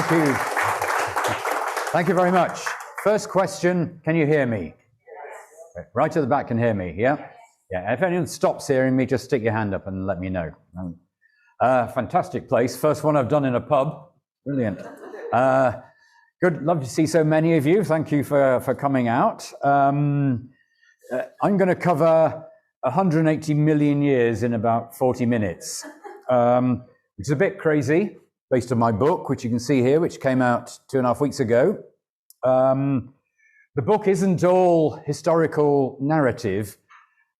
Thank you. Thank you very much. First question, can you hear me? Right to the back can hear me, yeah? Yeah, if anyone stops hearing me, just stick your hand up and let me know. Fantastic place. First one I've done in a pub. Brilliant. Good, love to see so many of you. Thank you for coming out. I'm going to cover 180 million years in about 40 minutes, which is a bit crazy based on my book, which you can see here, which came out 2.5 weeks ago. The book isn't all historical narrative.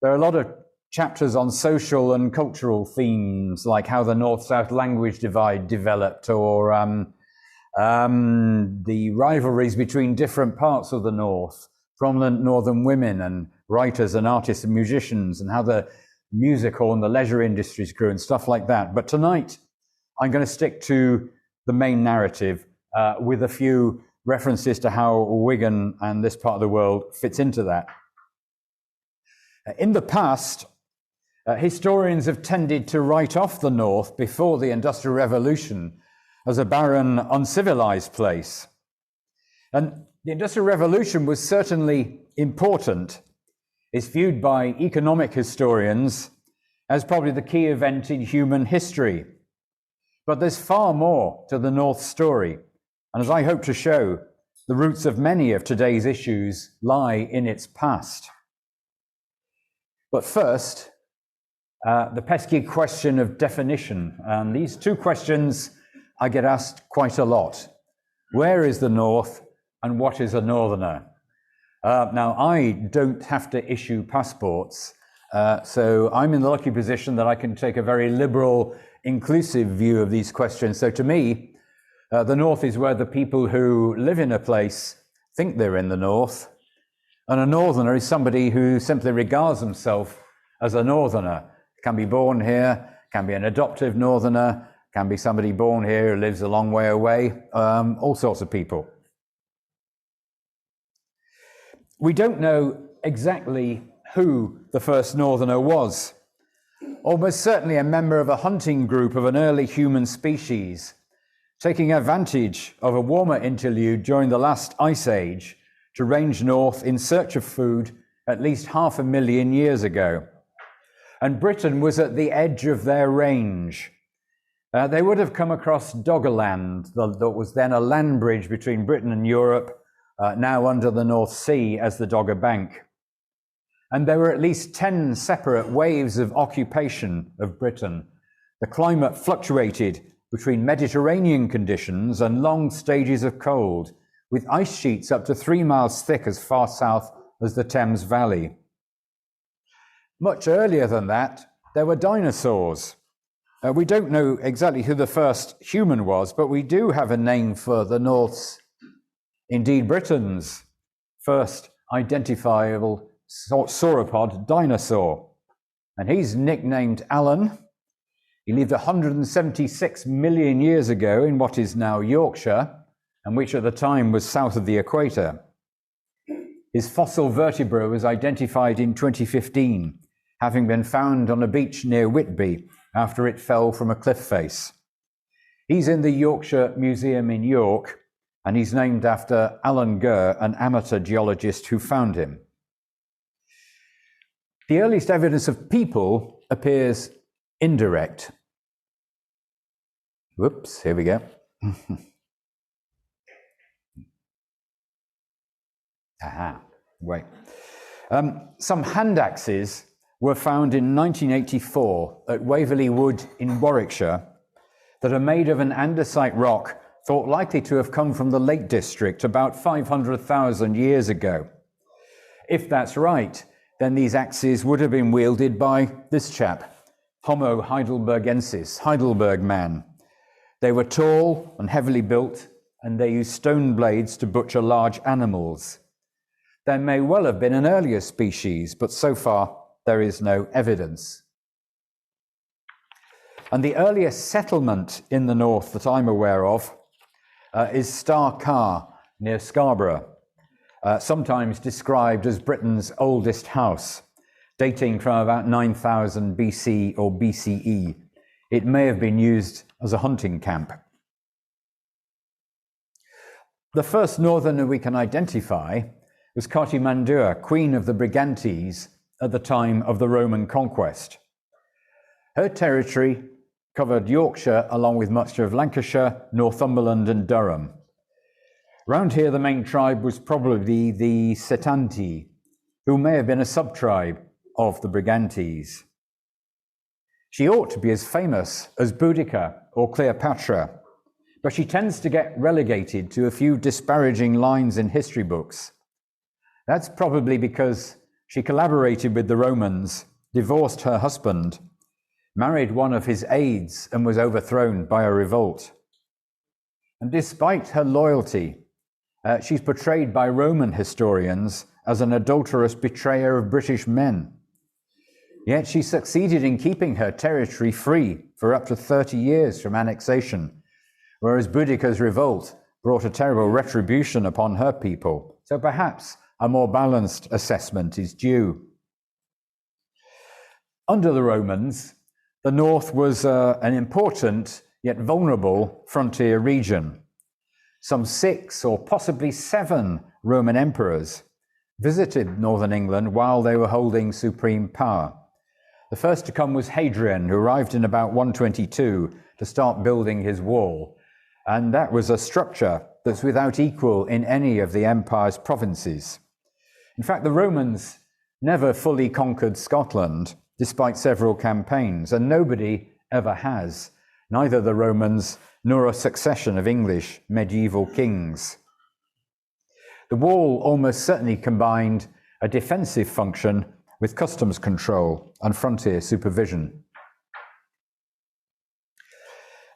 There are a lot of chapters on social and cultural themes, like how the North-South language divide developed, or the rivalries between different parts of the North, prominent northern women and writers and artists and musicians, and how the musical and the leisure industries grew and stuff like that. But tonight, I'm going to stick to the main narrative with a few references to how Wigan and this part of the world fits into that. In the past, historians have tended to write off the North before the Industrial Revolution as a barren, uncivilized place. And the Industrial Revolution was certainly important. It's viewed by economic historians as probably the key event in human history. But there's far more to the North story. And as I hope to show, the roots of many of today's issues lie in its past. But first, the pesky question of definition. And these two questions I get asked quite a lot. Where is the North and what is a Northerner? Now, I don't have to issue passports, so I'm in the lucky position that I can take a very liberal, inclusive view of these questions. So to me, the North is where the people who live in a place think they're in the North, and a Northerner is somebody who simply regards himself as a Northerner. Can be born here, can be an adoptive Northerner, can be somebody born here who lives a long way away, all sorts of people. We don't know exactly who the first Northerner was. Almost certainly a member of a hunting group of an early human species, taking advantage of a warmer interlude during the last ice age to range north in search of food at least 500,000 years ago. And Britain was at the edge of their range. They would have come across Doggerland, that was then a land bridge between Britain and Europe, now under the North Sea as the Dogger Bank. And there were at least 10 separate waves of occupation of Britain. The climate fluctuated between Mediterranean conditions and long stages of cold, with ice sheets up to 3 miles thick as far south as the Thames Valley. Much earlier than that, there were dinosaurs. We don't know exactly who the first human was, but we do have a name for the North's, indeed Britain's, first identifiable sauropod dinosaur. And he's nicknamed Alan. He lived 176 million years ago in what is now Yorkshire, and which at the time was south of the equator. His fossil vertebra was identified in 2015, having been found on a beach near Whitby after it fell from a cliff face. He's in the Yorkshire Museum in York, and he's named after Alan Gurr, an amateur geologist who found him. The earliest evidence of people appears indirect. Whoops, here we go. Aha, wait. Some hand axes were found in 1984 at Waverley Wood in Warwickshire that are made of an andesite rock thought likely to have come from the Lake District about 500,000 years ago. If that's right, then these axes would have been wielded by this chap, Homo heidelbergensis, Heidelberg man. They were tall and heavily built, and they used stone blades to butcher large animals. There may well have been an earlier species, but so far there is no evidence. And the earliest settlement in the North that I'm aware of is Star Car near Scarborough, sometimes described as Britain's oldest house, dating from about 9000 BC or BCE. It may have been used as a hunting camp. The first northerner we can identify was Cartimandua, queen of the Brigantes at the time of the Roman conquest. Her territory covered Yorkshire along with much of Lancashire, Northumberland and Durham. Round here the main tribe was probably the Setanti, who may have been a sub-tribe of the Brigantes. She ought to be as famous as Boudica or Cleopatra, but she tends to get relegated to a few disparaging lines in history books. That's probably because she collaborated with the Romans, divorced her husband, married one of his aides, and was overthrown by a revolt. And despite her loyalty, she's portrayed by Roman historians as an adulterous betrayer of British men. Yet she succeeded in keeping her territory free for up to 30 years from annexation, whereas Boudica's revolt brought a terrible retribution upon her people. So perhaps a more balanced assessment is due. Under the Romans, the north was an important yet vulnerable frontier region. Some 6 or possibly 7 Roman emperors visited northern England while they were holding supreme power. The first to come was Hadrian, who arrived in about 122 to start building his wall. And that was a structure that's without equal in any of the empire's provinces. In fact, the Romans never fully conquered Scotland, despite several campaigns, and nobody ever has, neither the Romans nor a succession of English medieval kings. The wall almost certainly combined a defensive function with customs control and frontier supervision.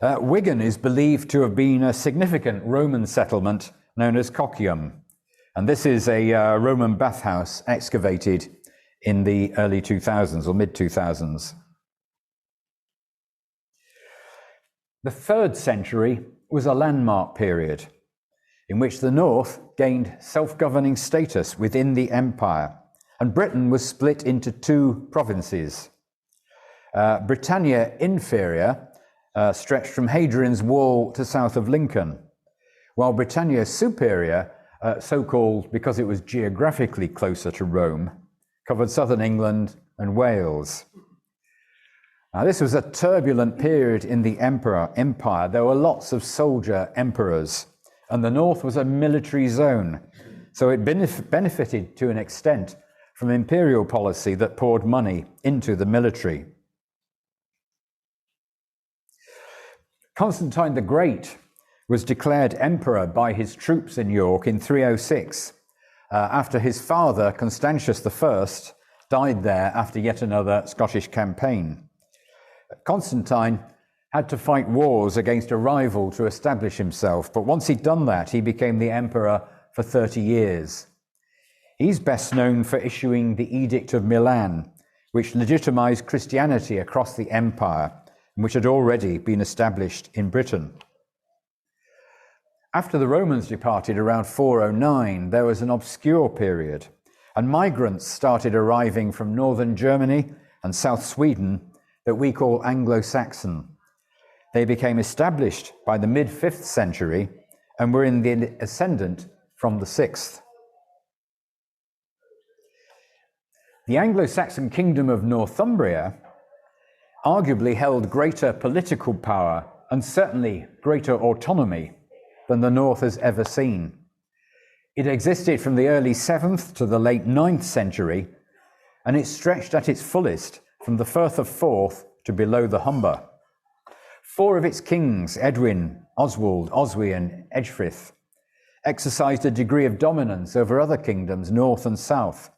Wigan is believed to have been a significant Roman settlement known as Cocium, and this is a Roman bathhouse excavated in the early 2000s or mid-2000s. The 3rd century was a landmark period in which the north gained self-governing status within the empire, and Britain was split into 2 provinces. Britannia Inferior stretched from Hadrian's Wall to south of Lincoln, while Britannia Superior, so-called because it was geographically closer to Rome, covered southern England and Wales. Now, this was a turbulent period in the empire. There were lots of soldier emperors, and the north was a military zone, so it benefited to an extent from imperial policy that poured money into the military. Constantine the Great was declared emperor by his troops in York in 306, after his father, Constantius I, died there after yet another Scottish campaign. Constantine had to fight wars against a rival to establish himself, but once he'd done that, he became the emperor for 30 years. He's best known for issuing the Edict of Milan, which legitimized Christianity across the empire, which had already been established in Britain. After the Romans departed around 409, there was an obscure period, and migrants started arriving from northern Germany and South Sweden that we call Anglo-Saxon. They became established by the mid-5th century and were in the ascendant from the 6th. The Anglo-Saxon kingdom of Northumbria arguably held greater political power and certainly greater autonomy than the North has ever seen. It existed from the early 7th to the late 9th century, and it stretched at its fullest from the Firth of Forth to below the Humber. 4 of its kings, Edwin, Oswald, Oswy, and Edgefrith, exercised a degree of dominance over other kingdoms, north and south.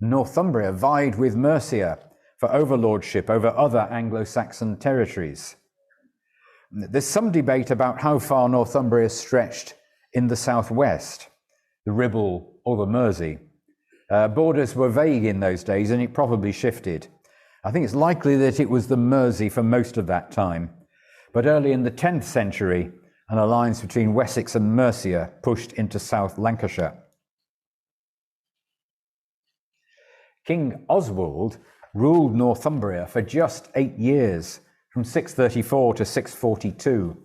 Northumbria vied with Mercia for overlordship over other Anglo-Saxon territories. There's some debate about how far Northumbria stretched in the southwest, the Ribble or the Mersey. Borders were vague in those days, and it probably shifted. I think it's likely that it was the Mersey for most of that time, but early in the 10th century, an alliance between Wessex and Mercia pushed into South Lancashire. King Oswald ruled Northumbria for just 8 years, from 634 to 642.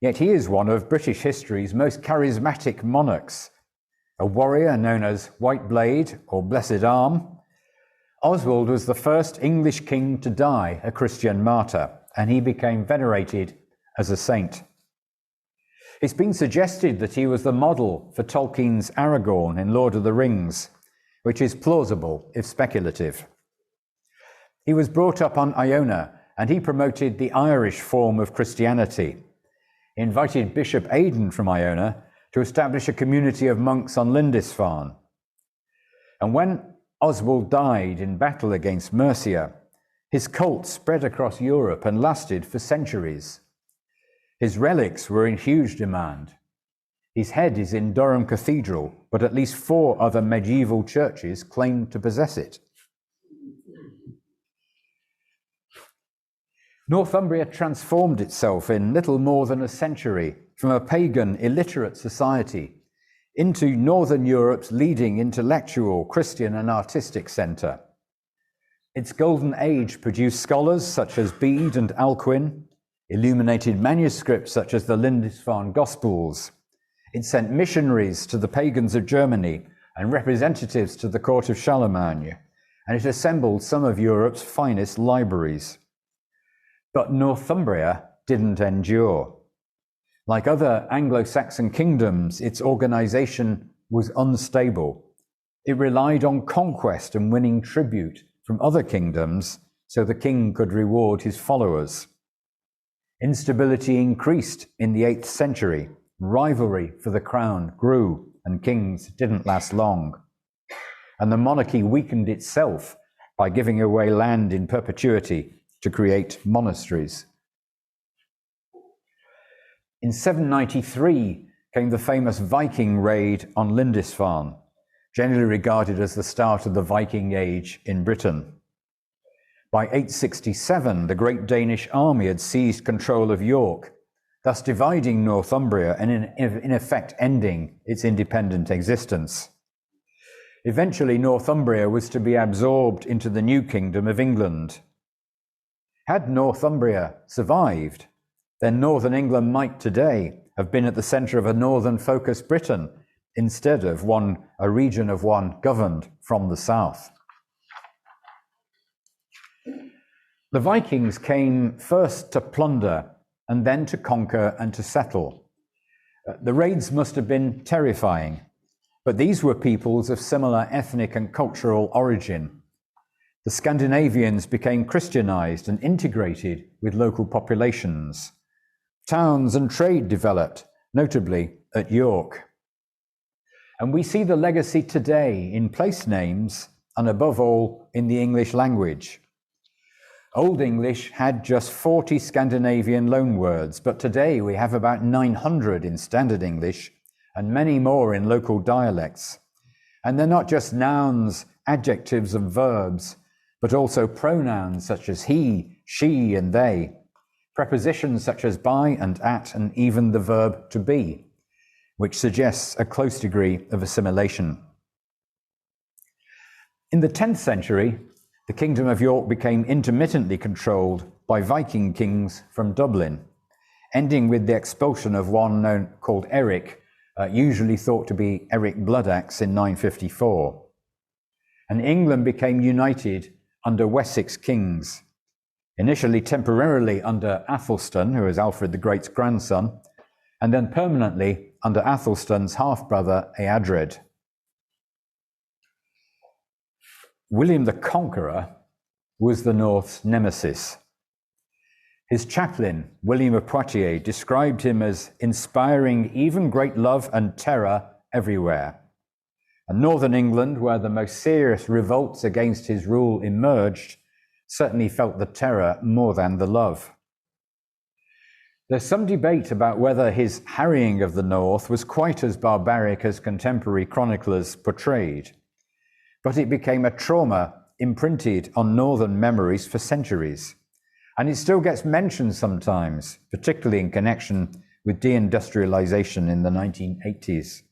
Yet he is one of British history's most charismatic monarchs. A warrior known as White Blade or Blessed Arm, Oswald was the first English king to die a Christian martyr, and he became venerated as a saint. It's been suggested that he was the model for Tolkien's Aragorn in Lord of the Rings, which is plausible if speculative. He was brought up on Iona, and he promoted the Irish form of Christianity. He invited Bishop Aidan from Iona to establish a community of monks on Lindisfarne. And when Oswald died in battle against Mercia, his cult spread across Europe and lasted for centuries. His relics were in huge demand. His head is in Durham Cathedral, but at least 4 other medieval churches claim to possess it. Northumbria transformed itself in little more than a century from a pagan, illiterate society into Northern Europe's leading intellectual, Christian and artistic centre. Its golden age produced scholars such as Bede and Alcuin, illuminated manuscripts such as the Lindisfarne Gospels. It sent missionaries to the pagans of Germany and representatives to the court of Charlemagne, and it assembled some of Europe's finest libraries. But Northumbria didn't endure. Like other Anglo-Saxon kingdoms, its organization was unstable. It relied on conquest and winning tribute from other kingdoms so the king could reward his followers. Instability increased in the 8th century. Rivalry for the crown grew, and kings didn't last long. And the monarchy weakened itself by giving away land in perpetuity to create monasteries. In 793 came the famous Viking raid on Lindisfarne, generally regarded as the start of the Viking Age in Britain. By 867, the great Danish army had seized control of York, thus dividing Northumbria and in effect ending its independent existence. Eventually, Northumbria was to be absorbed into the new kingdom of England. Had Northumbria survived, then Northern England might today have been at the centre of a northern-focused Britain instead of a region of one governed from the south. The Vikings came first to plunder and then to conquer and to settle. The raids must have been terrifying, but these were peoples of similar ethnic and cultural origin. The Scandinavians became Christianized and integrated with local populations. Towns and trade developed, notably at York. And we see the legacy today in place names and above all in the English language. Old English had just 40 Scandinavian loanwords, but today we have about 900 in Standard English and many more in local dialects. And they're not just nouns, adjectives and verbs, but also pronouns such as he, she and they. Prepositions such as by and at, and even the verb to be, which suggests a close degree of assimilation. In the 10th century, the Kingdom of York became intermittently controlled by Viking kings from Dublin, ending with the expulsion of one called Eric, usually thought to be Eric Bloodaxe in 954. And England became united under Wessex kings, initially temporarily under Athelstan, who was Alfred the Great's grandson, and then permanently under Athelstan's half-brother Eadred. William the Conqueror was the North's nemesis. His chaplain, William of Poitiers, described him as inspiring even great love and terror everywhere. And Northern England, where the most serious revolts against his rule emerged, certainly felt the terror more than the love. There's some debate about whether his harrying of the North was quite as barbaric as contemporary chroniclers portrayed, but it became a trauma imprinted on Northern memories for centuries, and it still gets mentioned sometimes, particularly in connection with deindustrialization in the 1980s.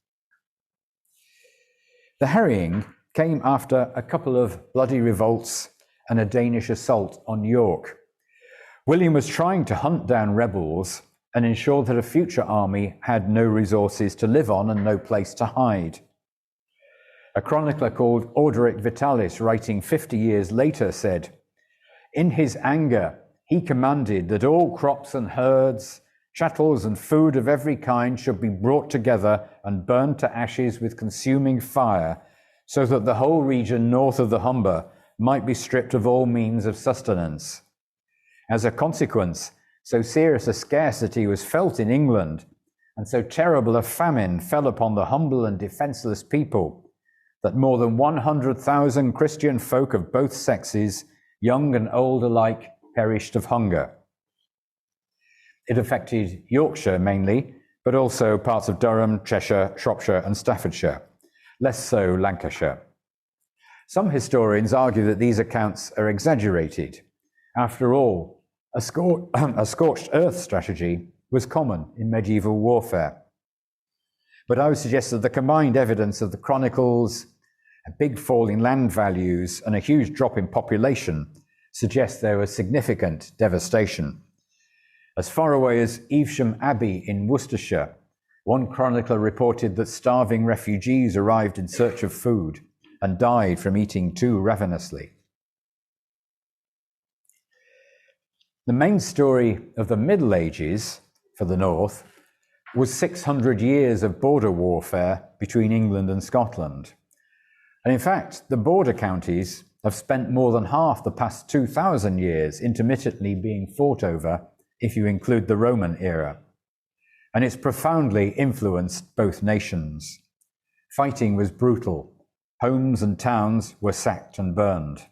The harrying came after a couple of bloody revolts and a Danish assault on York. William was trying to hunt down rebels, and ensured that a future army had no resources to live on and no place to hide. A chronicler called Orderic Vitalis, writing 50 years later, said, "In his anger, he commanded that all crops and herds, chattels and food of every kind should be brought together and burned to ashes with consuming fire, so that the whole region north of the Humber might be stripped of all means of sustenance. As a consequence, so serious a scarcity was felt in England, and so terrible a famine fell upon the humble and defenceless people, that more than 100,000 Christian folk of both sexes, young and old alike, perished of hunger." It affected Yorkshire mainly, but also parts of Durham, Cheshire, Shropshire, and Staffordshire, less so Lancashire. Some historians argue that these accounts are exaggerated. After all, a scorched earth strategy was common in medieval warfare. But I would suggest that the combined evidence of the chronicles, a big fall in land values, and a huge drop in population suggests there was significant devastation. As far away as Evesham Abbey in Worcestershire, one chronicler reported that starving refugees arrived in search of food and died from eating too ravenously. The main story of the Middle Ages for the North was 600 years of border warfare between England and Scotland. And in fact, the border counties have spent more than half the past 2,000 years intermittently being fought over, if you include the Roman era. And it's profoundly influenced both nations. Fighting was brutal. Homes and towns were sacked and burned.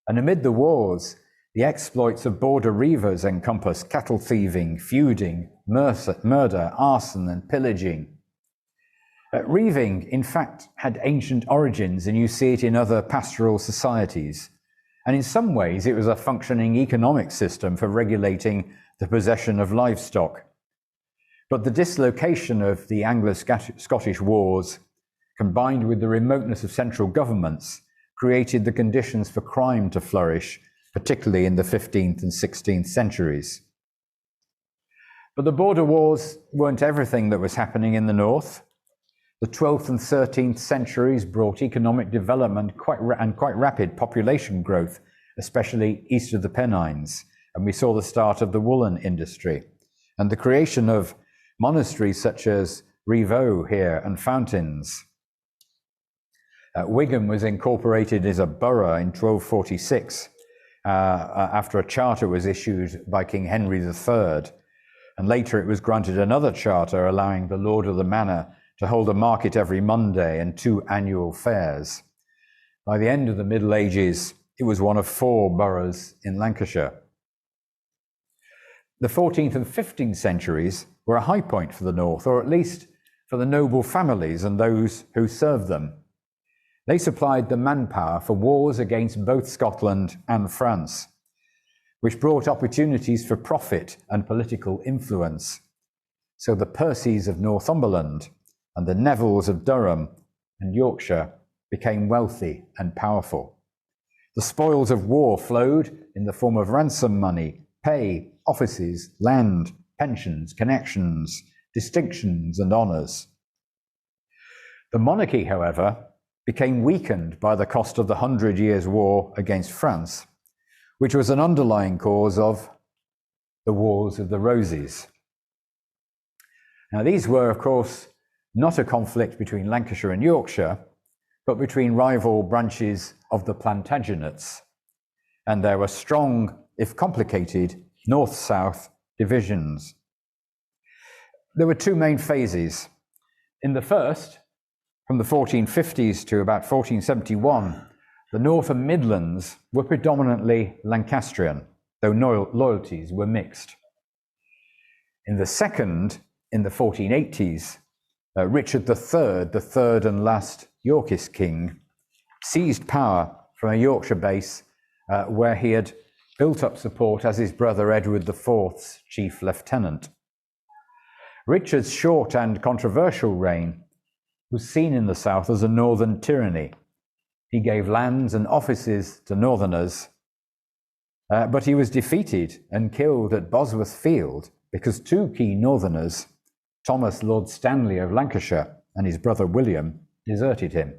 And amid the wars, the exploits of border reivers encompass cattle thieving, feuding, murder, arson, and pillaging. Reiving, in fact, had ancient origins, and you see it in other pastoral societies. And in some ways, it was a functioning economic system for regulating the possession of livestock. But the dislocation of the Anglo-Scottish wars, combined with the remoteness of central governments, created the conditions for crime to flourish, particularly in the 15th and 16th centuries. But the border wars weren't everything that was happening in the north. The 12th and 13th centuries brought economic development and quite rapid population growth, especially east of the Pennines, and we saw the start of the woolen industry, and the creation of monasteries such as Rievaulx here and Fountains. Wigan was incorporated as a borough in 1246, after a charter was issued by King Henry III, and later it was granted another charter allowing the lord of the manor to hold a market every Monday and 2 annual fairs. By the end of the Middle Ages, it was one of 4 boroughs in Lancashire. The 14th and 15th centuries were a high point for the north, or at least for the noble families and those who served them. They supplied the manpower for wars against both Scotland and France, which brought opportunities for profit and political influence. So the Percys of Northumberland and the Nevilles of Durham and Yorkshire became wealthy and powerful. The spoils of war flowed in the form of ransom money, pay, offices, land, pensions, connections, distinctions, and honours. The monarchy, however, became weakened by the cost of the 100 Years' War against France, which was an underlying cause of the Wars of the Roses. Now, these were, of course, not a conflict between Lancashire and Yorkshire, but between rival branches of the Plantagenets, and there were strong, if complicated, north-south divisions. There were 2 main phases. In the first, from the 1450s to about 1471, the North and Midlands were predominantly Lancastrian, though loyalties were mixed. In the second, in the 1480s, Richard III, the third and last Yorkist king, seized power from a Yorkshire base where he had built up support as his brother Edward IV's chief lieutenant. Richard's short and controversial reign was seen in the south as a northern tyranny. He gave lands and offices to northerners, but he was defeated and killed at Bosworth Field because two key northerners, Thomas Lord Stanley of Lancashire and his brother William, deserted him.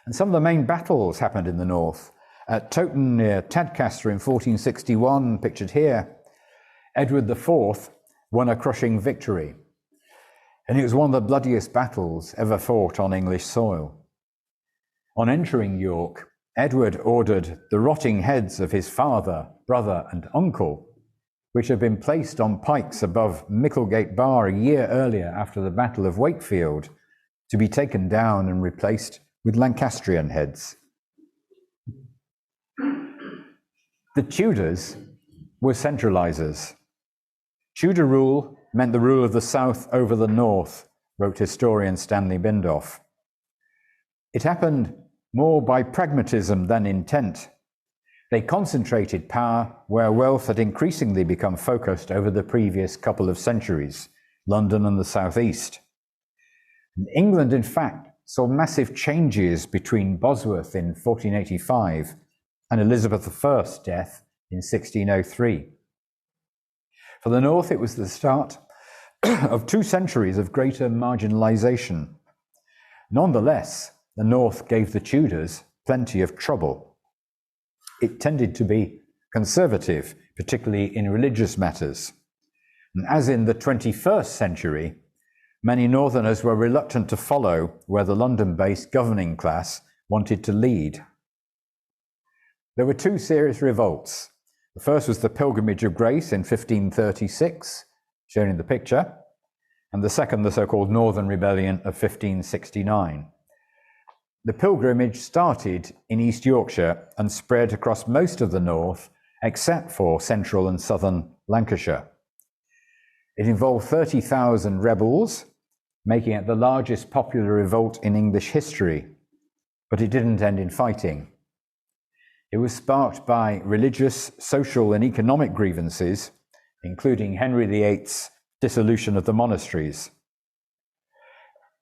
And some of the main battles happened in the north. At Towton near Tadcaster in 1461, pictured here, Edward IV won a crushing victory, and it was one of the bloodiest battles ever fought on English soil. On entering York, Edward ordered the rotting heads of his father, brother, and uncle, which had been placed on pikes above Micklegate Bar a year earlier after the Battle of Wakefield, to be taken down and replaced with Lancastrian heads. The Tudors were centralisers. Tudor rule meant the rule of the south over the north, wrote historian Stanley Bindoff. It happened more by pragmatism than intent. They concentrated power where wealth had increasingly become focused over the previous couple of centuries, London and the southeast. And England, in fact, saw massive changes between Bosworth in 1485 and Elizabeth I's death in 1603. For the north, it was the start of 2 centuries of greater marginalisation. Nonetheless, the north gave the Tudors plenty of trouble. It tended to be conservative, particularly in religious matters. And as in the 21st century, many northerners were reluctant to follow where the London-based governing class wanted to lead. There were 2 serious revolts. The first was the Pilgrimage of Grace in 1536, shown in the picture, and the second, the so-called Northern Rebellion of 1569. The pilgrimage started in East Yorkshire and spread across most of the north, except for central and southern Lancashire. It involved 30,000 rebels, making it the largest popular revolt in English history, but it didn't end in fighting. It was sparked by religious, social, and economic grievances, including Henry VIII's dissolution of the monasteries.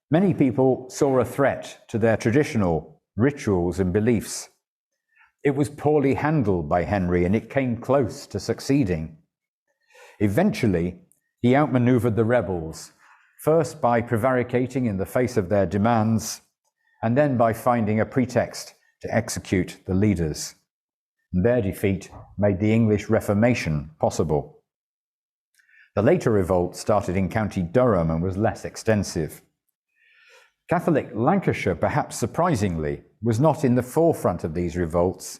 Many people saw a threat to their traditional rituals and beliefs. It was poorly handled by Henry, and it came close to succeeding. Eventually, he outmaneuvered the rebels, first by prevaricating in the face of their demands, and then by finding a pretext to execute the leaders. Their defeat made the English Reformation possible. The later revolt started in County Durham and was less extensive. Catholic Lancashire, perhaps surprisingly, was not in the forefront of these revolts.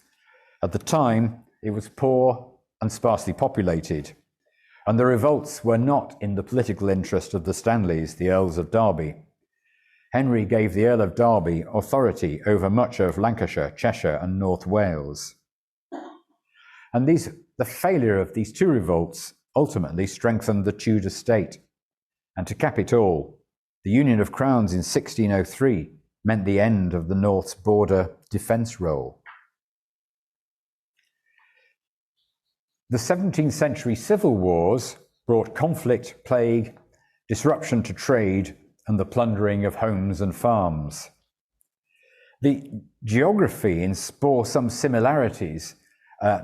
At the time, it was poor and sparsely populated, and the revolts were not in the political interest of the Stanleys, the Earls of Derby. Henry gave the Earl of Derby authority over much of Lancashire, Cheshire, and North Wales. And the failure of these 2 revolts ultimately strengthened the Tudor state. And to cap it all, the Union of Crowns in 1603 meant the end of the North's border defence role. The 17th century civil wars brought conflict, plague, disruption to trade, and the plundering of homes and farms. The geography bore some similarities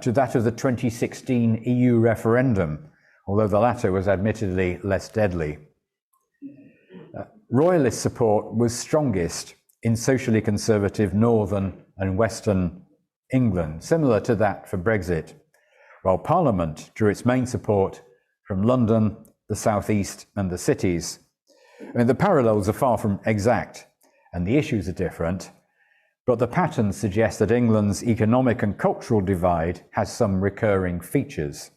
to that of the 2016 EU referendum, although the latter was admittedly less deadly. Royalist support was strongest in socially conservative northern and western England, similar to that for Brexit, while Parliament drew its main support from London, the southeast, and the cities. I mean, the parallels are far from exact, and the issues are different, but the patterns suggest that England's economic and cultural divide has some recurring features.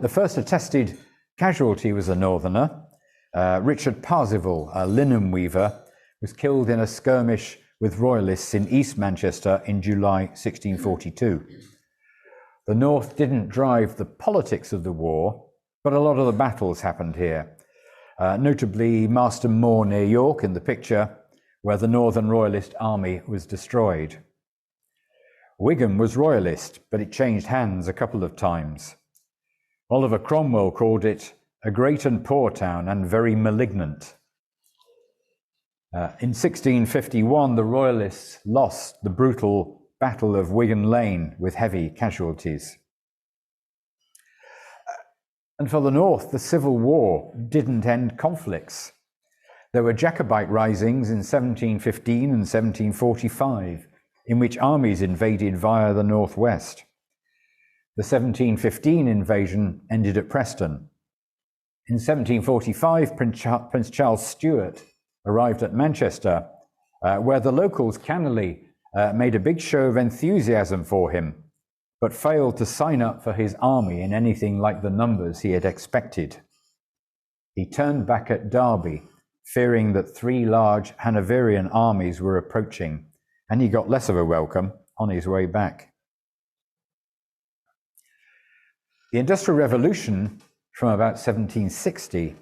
The first attested casualty was a northerner. Richard Parzival, a linen weaver, was killed in a skirmish with royalists in East Manchester in July 1642. The North didn't drive the politics of the war, but a lot of the battles happened here. Notably Marston Moor near York in the picture, where the Northern Royalist army was destroyed. Wigan was royalist, but it changed hands a couple of times. Oliver Cromwell called it a great and poor town and very malignant. In 1651, the Royalists lost the brutal Battle of Wigan Lane with heavy casualties. And for the North, the Civil War didn't end conflicts. There were Jacobite risings in 1715 and 1745, in which armies invaded via the northwest. The 1715 invasion ended at Preston. In 1745, Prince Charles Stuart arrived at Manchester, where the locals cannily made a big show of enthusiasm for him, but failed to sign up for his army in anything like the numbers he had expected. He turned back at Derby, fearing that 3 large Hanoverian armies were approaching, and he got less of a welcome on his way back. The Industrial Revolution from about 1760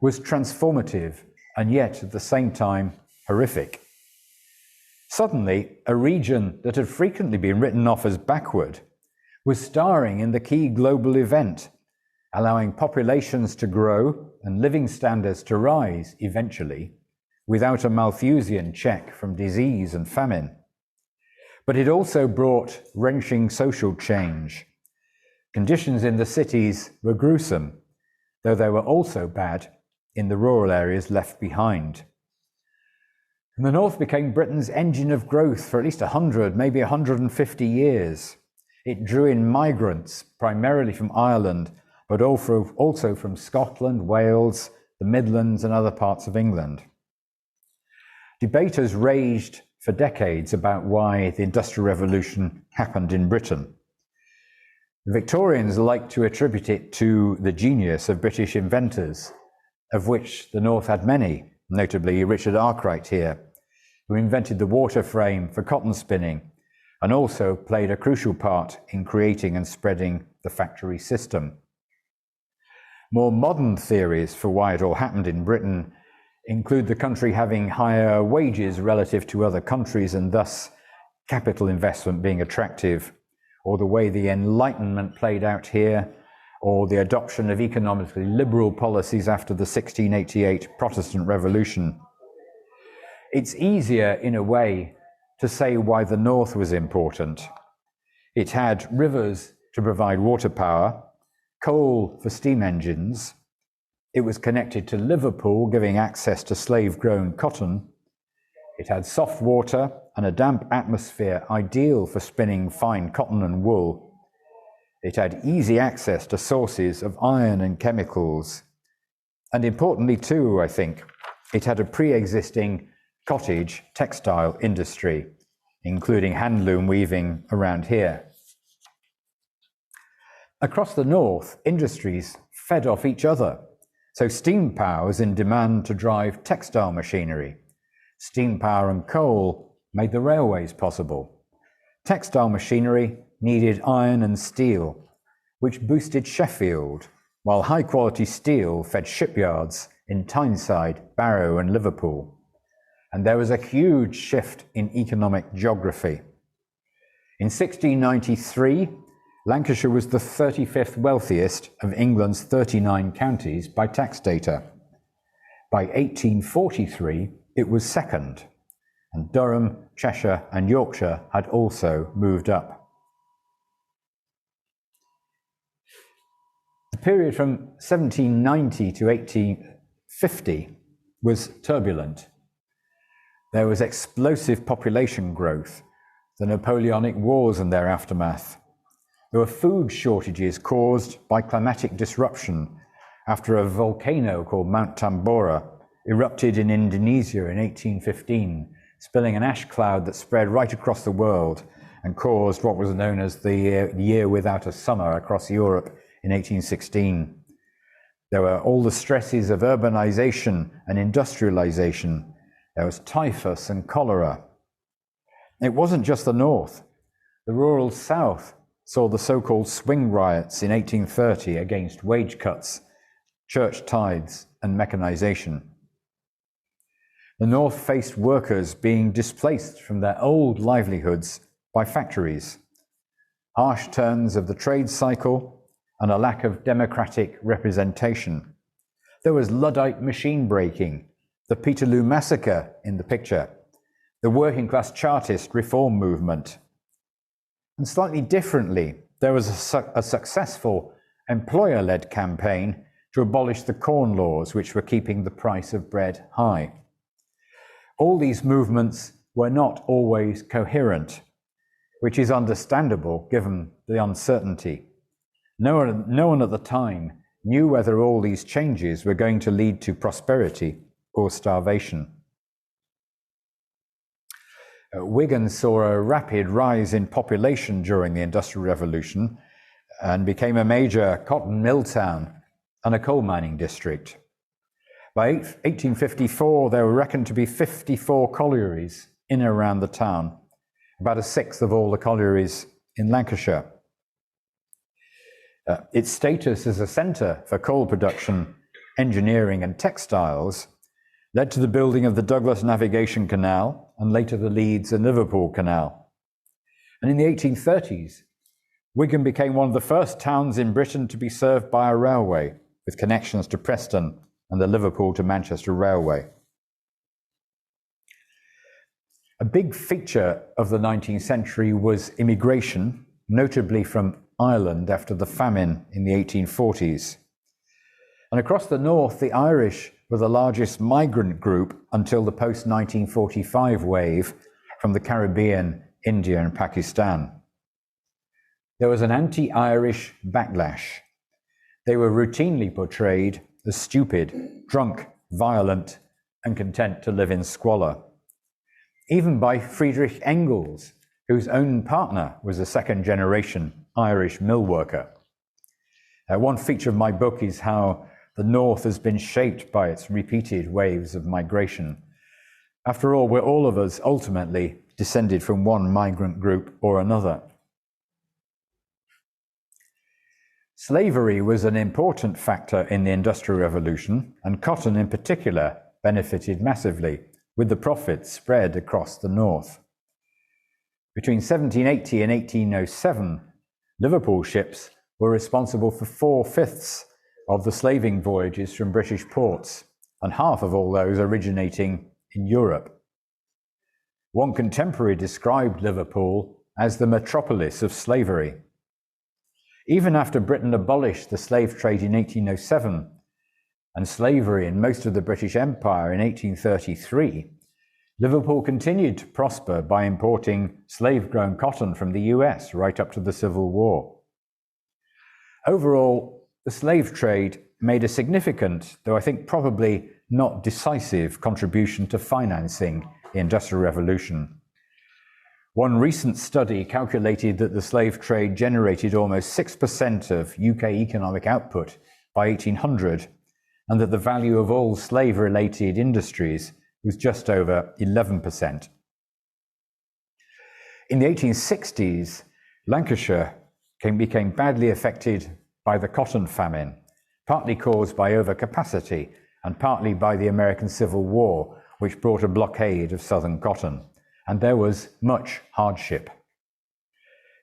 was transformative and yet at the same time horrific. Suddenly, a region that had frequently been written off as backward was starring in the key global event, allowing populations to grow and living standards to rise eventually, without a Malthusian check from disease and famine. But it also brought wrenching social change. Conditions in the cities were gruesome, though they were also bad in the rural areas left behind. And the North became Britain's engine of growth for at least 100, maybe 150 years. It drew in migrants, primarily from Ireland, but also from Scotland, Wales, the Midlands, and other parts of England. Debate has raged for decades about why the Industrial Revolution happened in Britain. The Victorians like to attribute it to the genius of British inventors, of which the North had many, notably Richard Arkwright here, who invented the water frame for cotton spinning and also played a crucial part in creating and spreading the factory system. More modern theories for why it all happened in Britain include the country having higher wages relative to other countries and thus capital investment being attractive, or the way the Enlightenment played out here, or the adoption of economically liberal policies after the 1688 Protestant Revolution. It's easier, in a way, to say why the North was important. It had rivers to provide water power, coal for steam engines. It was connected to Liverpool, giving access to slave-grown cotton. It had soft water and a damp atmosphere ideal for spinning fine cotton and wool. It had easy access to sources of iron and chemicals. And importantly too, I think, it had a pre-existing cottage textile industry, including handloom weaving around here. Across the North, industries fed off each other. So steam power was in demand to drive textile machinery. Steam power and coal made the railways possible. Textile machinery needed iron and steel, which boosted Sheffield, while high-quality steel fed shipyards in Tyneside, Barrow, and Liverpool. And there was a huge shift in economic geography. In 1693, Lancashire was the 35th wealthiest of England's 39 counties by tax data. By 1843, it was second, and Durham, Cheshire, and Yorkshire had also moved up. The period from 1790 to 1850 was turbulent. There was explosive population growth, the Napoleonic Wars and their aftermath. There were food shortages caused by climatic disruption after a volcano called Mount Tambora erupted in Indonesia in 1815, spilling an ash cloud that spread right across the world and caused what was known as the year without a summer across Europe in 1816. There were all the stresses of urbanization and industrialization. There was typhus and cholera. It wasn't just the North. The rural South saw the so-called swing riots in 1830 against wage cuts, church tithes, and mechanization. The North faced workers being displaced from their old livelihoods by factories, harsh turns of the trade cycle, and a lack of democratic representation. There was Luddite machine breaking, the Peterloo massacre in the picture, the working class Chartist reform movement. And slightly differently, there was a successful employer-led campaign to abolish the corn laws which were keeping the price of bread high. All these movements were not always coherent, which is understandable given the uncertainty. No one at the time knew whether all these changes were going to lead to prosperity or starvation. Wigan saw a rapid rise in population during the Industrial Revolution and became a major cotton mill town and a coal mining district. By 1854, there were reckoned to be 54 collieries in and around the town, about a sixth of all the collieries in Lancashire. Its status as a centre for coal production, engineering and textiles led to the building of the Douglas Navigation Canal and later the Leeds and Liverpool Canal. And in the 1830s, Wigan became one of the first towns in Britain to be served by a railway, with connections to Preston and the Liverpool to Manchester Railway. A big feature of the 19th century was immigration, notably from Ireland after the famine in the 1840s. And across the north, the Irish were the largest migrant group until the post-1945 wave from the Caribbean, India and Pakistan. There was an anti-Irish backlash. They were routinely portrayed as stupid, drunk, violent, and content to live in squalor. Even by Friedrich Engels, whose own partner was a second-generation Irish mill worker. One feature of my book is how the North has been shaped by its repeated waves of migration. After all, we're all of us ultimately descended from one migrant group or another. Slavery was an important factor in the Industrial Revolution, and cotton in particular benefited massively, with the profits spread across the North. Between 1780 and 1807, Liverpool ships were responsible for 4/5 of the slaving voyages from British ports, and half of all those originating in Europe. One contemporary described Liverpool as the metropolis of slavery. Even after Britain abolished the slave trade in 1807 and slavery in most of the British Empire in 1833, Liverpool continued to prosper by importing slave-grown cotton from the US right up to the Civil War. Overall, the slave trade made a significant, though I think probably not decisive, contribution to financing the Industrial Revolution. One recent study calculated that the slave trade generated almost 6% of UK economic output by 1800, and that the value of all slave-related industries was just over 11%. In the 1860s, Lancashire became badly affected by the cotton famine, partly caused by overcapacity and partly by the American Civil War, which brought a blockade of southern cotton, and there was much hardship.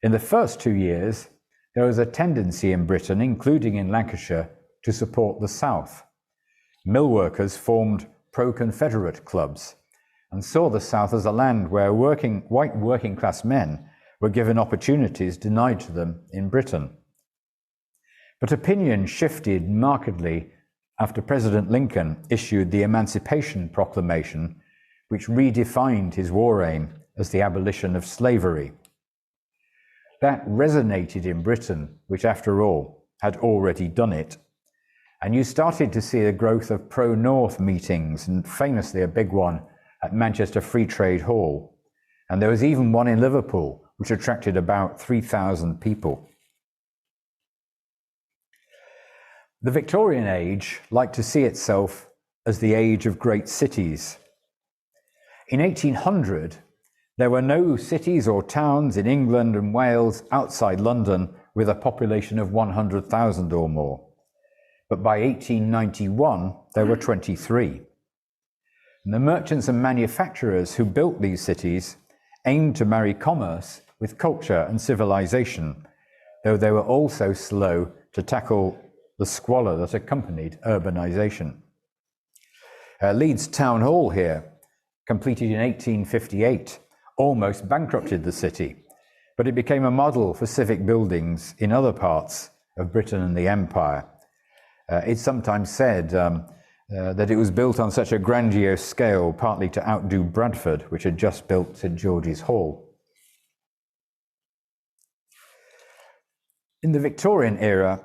In the first 2 years, there was a tendency in Britain, including in Lancashire, to support the South. Mill workers formed pro-Confederate clubs and saw the South as a land where white working-class men were given opportunities denied to them in Britain. But opinion shifted markedly after President Lincoln issued the Emancipation Proclamation, which redefined his war aim as the abolition of slavery. That resonated in Britain, which after all had already done it. And you started to see the growth of pro-North meetings, and famously a big one at Manchester Free Trade Hall. And there was even one in Liverpool, which attracted about 3,000 people. The Victorian age liked to see itself as the age of great cities. In 1800, there were no cities or towns in England and Wales outside London with a population of 100,000 or more. But by 1891, there were 23. And the merchants and manufacturers who built these cities aimed to marry commerce with culture and civilization, though they were also slow to tackle the squalor that accompanied urbanization. Leeds Town Hall here, completed in 1858, almost bankrupted the city, but it became a model for civic buildings in other parts of Britain and the Empire. It's sometimes said that it was built on such a grandiose scale, partly to outdo Bradford, which had just built St George's Hall. In the Victorian era,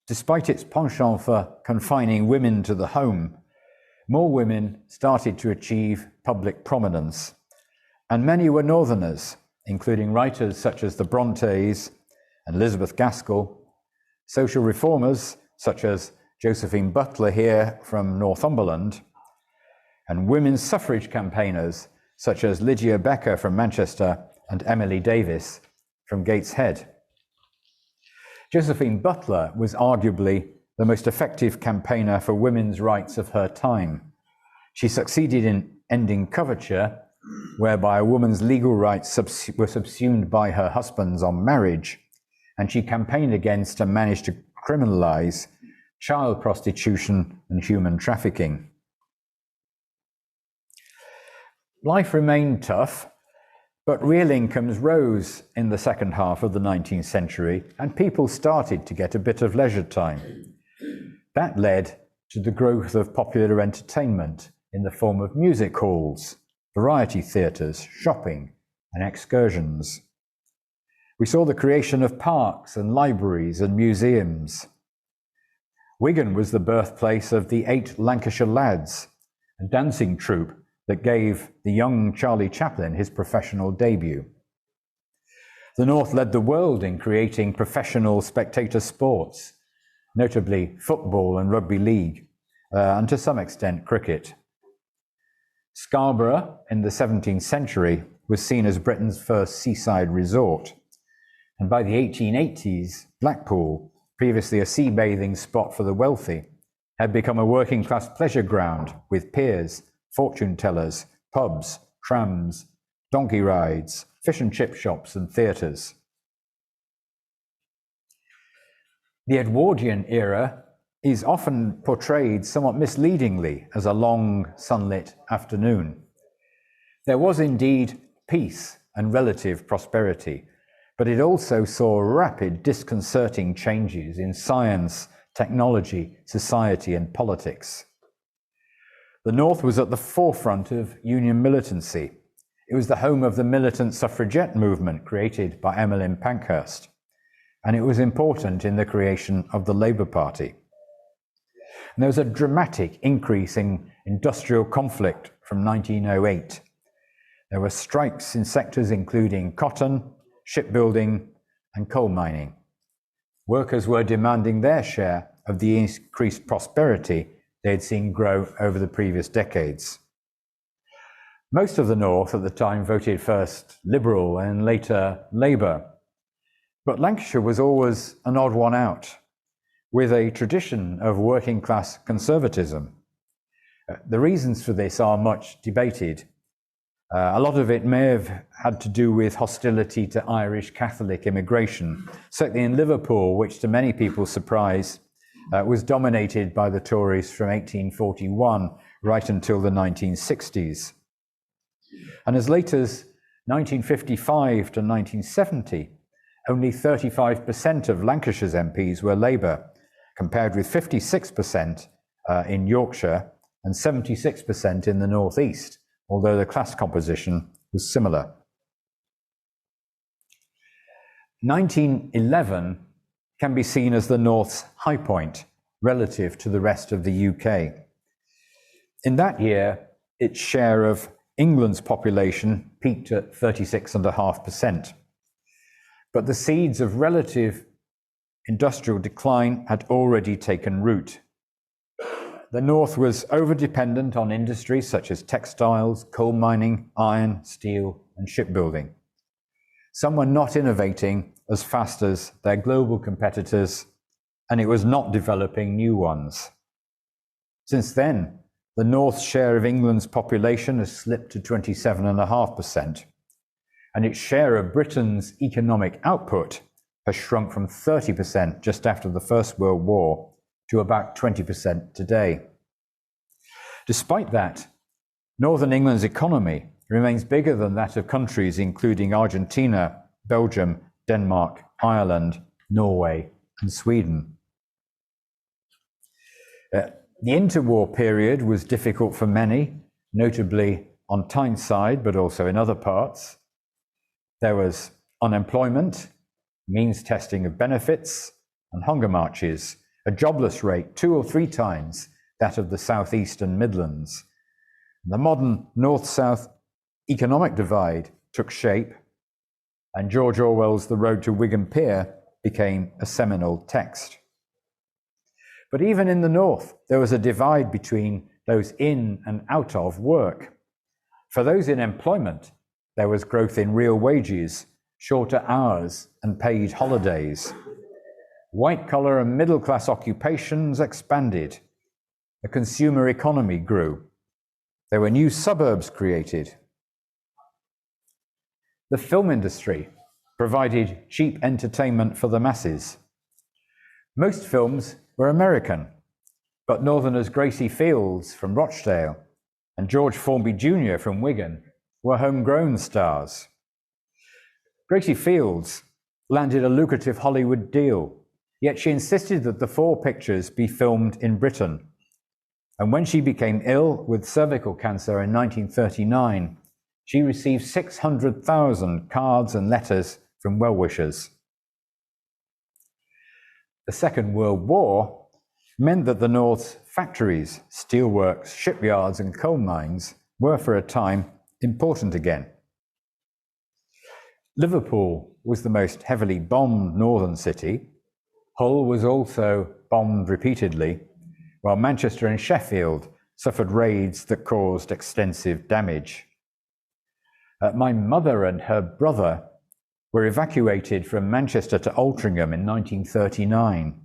despite its penchant for confining women to the home, more women started to achieve public prominence, and many were Northerners, including writers such as the Brontes and Elizabeth Gaskell, social reformers such as Josephine Butler here from Northumberland, and women's suffrage campaigners such as Lydia Becker from Manchester and Emily Davis from Gateshead. Josephine Butler was arguably the most effective campaigner for women's rights of her time. She succeeded in ending coverture, whereby a woman's legal rights were subsumed by her husband's on marriage, and she campaigned against and managed to criminalize child prostitution and human trafficking. Life remained tough, but real incomes rose in the second half of the 19th century, and people started to get a bit of leisure time. That led to the growth of popular entertainment in the form of music halls, variety theatres, shopping, and excursions. We saw the creation of parks and libraries and museums. Wigan was the birthplace of the 8 Lancashire Lads, a dancing troupe that gave the young Charlie Chaplin his professional debut. The North led the world in creating professional spectator sports, notably football and rugby league, and to some extent cricket. Scarborough in the 17th century was seen as Britain's first seaside resort, and by the 1880s, Blackpool, previously a sea bathing spot for the wealthy, had become a working class pleasure ground with piers, fortune tellers, pubs, trams, donkey rides, fish and chip shops and theatres. The Edwardian era is often portrayed somewhat misleadingly as a long sunlit afternoon. There was indeed peace and relative prosperity, but it also saw rapid, disconcerting changes in science, technology, society, and politics. The North was at the forefront of Union militancy. It was the home of the militant suffragette movement created by Emmeline Pankhurst, and it was important in the creation of the Labour Party. And there was a dramatic increase in industrial conflict from 1908. There were strikes in sectors including cotton, shipbuilding, and coal mining. Workers were demanding their share of the increased prosperity they had seen grow over the previous decades. Most of the North at the time voted first Liberal and later Labour, but Lancashire was always an odd one out, with a tradition of working class conservatism. The reasons for this are much debated. A lot of it may have had to do with hostility to Irish Catholic immigration, certainly in Liverpool, which to many people's surprise was dominated by the Tories from 1841 right until the 1960s. And as late as 1955 to 1970, only 35% of Lancashire's MPs were Labour, compared with 56% in Yorkshire and 76% in the North East, although the class composition was similar. 1911 can be seen as the North's high point relative to the rest of the UK. In that year, its share of England's population peaked at 36.5%. But the seeds of relative industrial decline had already taken root. The North was over-dependent on industries such as textiles, coal mining, iron, steel, and shipbuilding. Some were not innovating as fast as their global competitors, and it was not developing new ones. Since then, the North's share of England's population has slipped to 27.5%, and its share of Britain's economic output has shrunk from 30% just after the First World War to about 20% today. Despite that, Northern England's economy remains bigger than that of countries including Argentina, Belgium, Denmark, Ireland, Norway, and Sweden. The interwar period was difficult for many, notably on Tyneside, but also in other parts. There was unemployment, means testing of benefits, and hunger marches, a jobless rate 2 or 3 times that of the Southeast and Midlands. The modern North-South economic divide took shape, and George Orwell's The Road to Wigan Pier became a seminal text. But even in the North, there was a divide between those in and out of work. For those in employment, there was growth in real wages, shorter hours, and paid holidays. White-collar and middle-class occupations expanded. The consumer economy grew. There were new suburbs created. The film industry provided cheap entertainment for the masses. Most films were American, but Northerners Gracie Fields from Rochdale and George Formby Jr. from Wigan were homegrown stars. Gracie Fields landed a lucrative Hollywood deal, yet she insisted that the 4 pictures be filmed in Britain. And when she became ill with cervical cancer in 1939, she received 600,000 cards and letters from well-wishers. The Second World War meant that the North's factories, steelworks, shipyards, and coal mines were for a time important again. Liverpool was the most heavily bombed northern city. Hull was also bombed repeatedly, while Manchester and Sheffield suffered raids that caused extensive damage. My mother and her brother were evacuated from Manchester to Altrincham in 1939,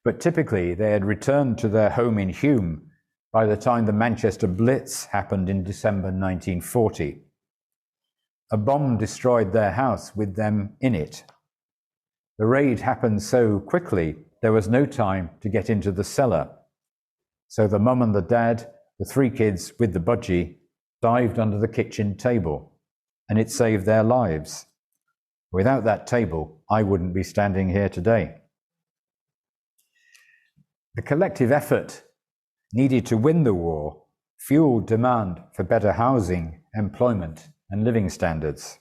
but typically they had returned to their home in Hume by the time the Manchester Blitz happened in December 1940. A bomb destroyed their house with them in it. The raid happened so quickly, there was no time to get into the cellar. So the mum and the dad, the 3 kids with the budgie, dived under the kitchen table, and it saved their lives. Without that table, I wouldn't be standing here today. The collective effort needed to win the war fueled demand for better housing, employment, and living standards.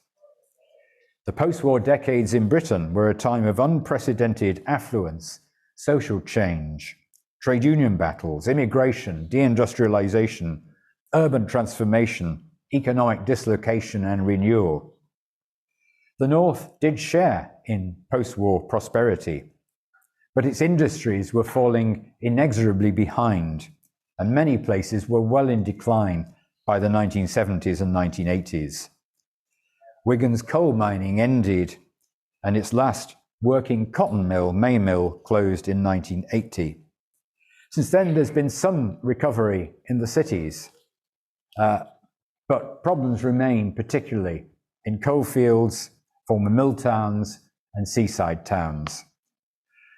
The post-war decades in Britain were a time of unprecedented affluence, social change, trade union battles, immigration, deindustrialization, urban transformation, economic dislocation, and renewal. The North did share in post-war prosperity, but its industries were falling inexorably behind, and many places were well in decline by the 1970s and 1980s. Wigan's coal mining ended, and its last working cotton mill, May Mill, closed in 1980. Since then, there's been some recovery in the cities, but problems remain, particularly in coalfields, former mill towns, and seaside towns.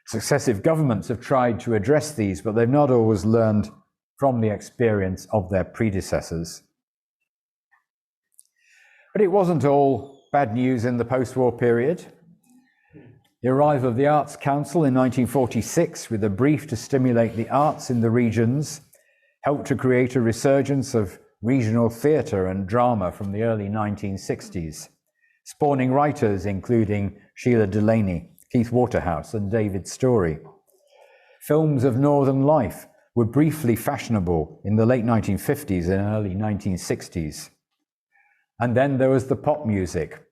Successive governments have tried to address these, but they've not always learned from the experience of their predecessors. But it wasn't all bad news in the post-war period. The arrival of the Arts Council in 1946, with a brief to stimulate the arts in the regions, helped to create a resurgence of regional theatre and drama from the early 1960s, spawning writers including Sheila Delaney, Keith Waterhouse, and David Storey. Films of northern life were briefly fashionable in the late 1950s and early 1960s. And then there was the pop music.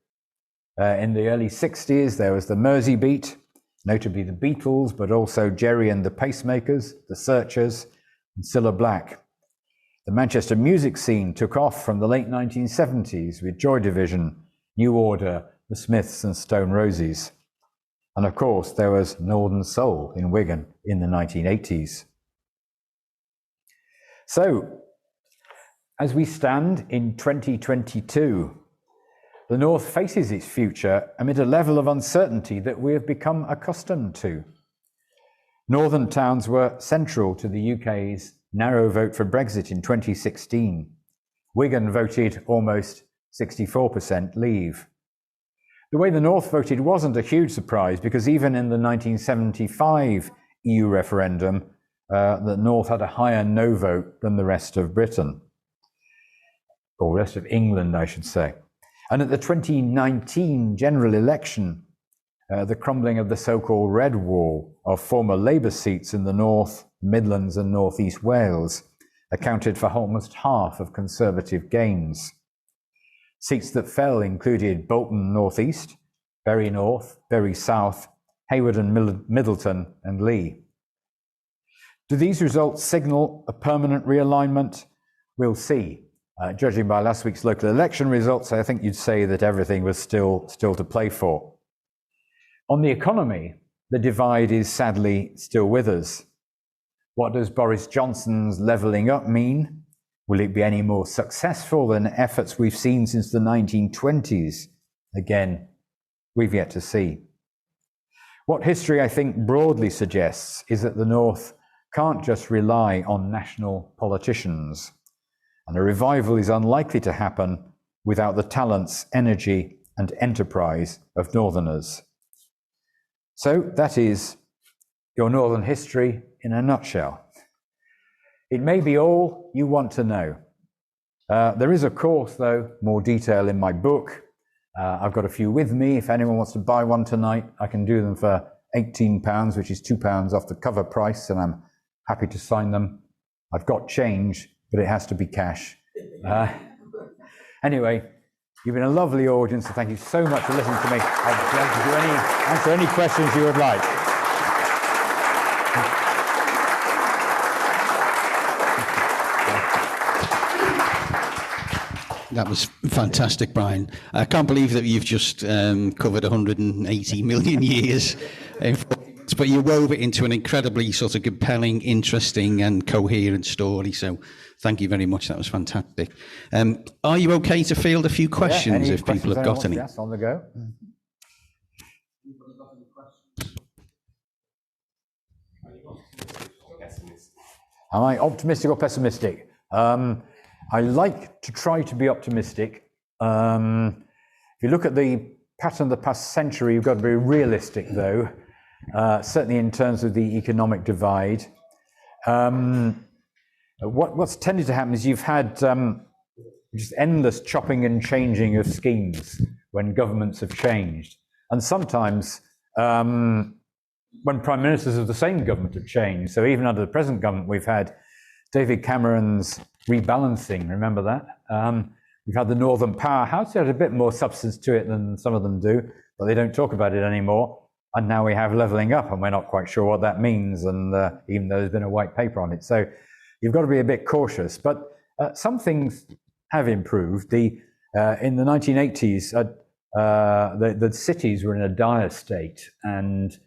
In the early 60s, there was the Mersey Beat, notably the Beatles, but also Jerry and the Pacemakers, the Searchers, and Cilla Black. The Manchester music scene took off from the late 1970s with Joy Division, New Order, the Smiths, and Stone Roses. And of course, there was Northern Soul in Wigan in the 1980s. So, as we stand in 2022, the North faces its future amid a level of uncertainty that we have become accustomed to. Northern towns were central to the UK's narrow vote for Brexit in 2016. Wigan voted almost 64% leave. The way the North voted wasn't a huge surprise, because even in the 1975 EU referendum, the North had a higher no vote than the rest of Britain, or rest of England, I should say. And at the 2019 general election, the crumbling of the so-called Red Wall of former Labour seats in the North, Midlands and North East Wales accounted for almost half of Conservative gains. Seats that fell included Bolton North East, Bury North, Bury South, Hayward and Middleton and Lee. Do these results signal a permanent realignment? We'll see. Judging by last week's local election results, I think you'd say that everything was still to play for. On the economy, the divide is sadly still with us. What does Boris Johnson's levelling up mean? Will it be any more successful than efforts we've seen since the 1920s? Again, we've yet to see. What history, I think, broadly suggests is that the North can't just rely on national politicians, and a revival is unlikely to happen without the talents, energy, and enterprise of Northerners. So that is your Northern history in a nutshell. It may be all you want to know. There is, of course, though, more detail in my book. I've got a few with me. If anyone wants to buy one tonight, I can do them for £18, which is £2 off the cover price, and I'm happy to sign them. I've got change, but it has to be cash. Anyway, you've been a lovely audience, so thank you so much for listening to me. I'll be able to answer any questions you would like. That was fantastic, Brian. I can't believe that you've just covered 180 million years, but you wove it into an incredibly sort of compelling, interesting and coherent story. So thank you very much. That was fantastic. Are you okay to field a few questions if people have got any? Yes, on the go. Am I optimistic or pessimistic? I like to try to be optimistic. If you look at the pattern of the past century, you've got to be realistic, though, certainly in terms of the economic divide. What's tended to happen is you've had just endless chopping and changing of schemes when governments have changed. And sometimes when prime ministers of the same government have changed. So even under the present government, we've had David Cameron's rebalancing, remember that? We've had the Northern Powerhouse. It had a bit more substance to it than some of them do, but they don't talk about it anymore. And now we have levelling up, and we're not quite sure what that means, and even though there's been a white paper on it. So you've got to be a bit cautious. But some things have improved. In the 1980s, the cities were in a dire state, and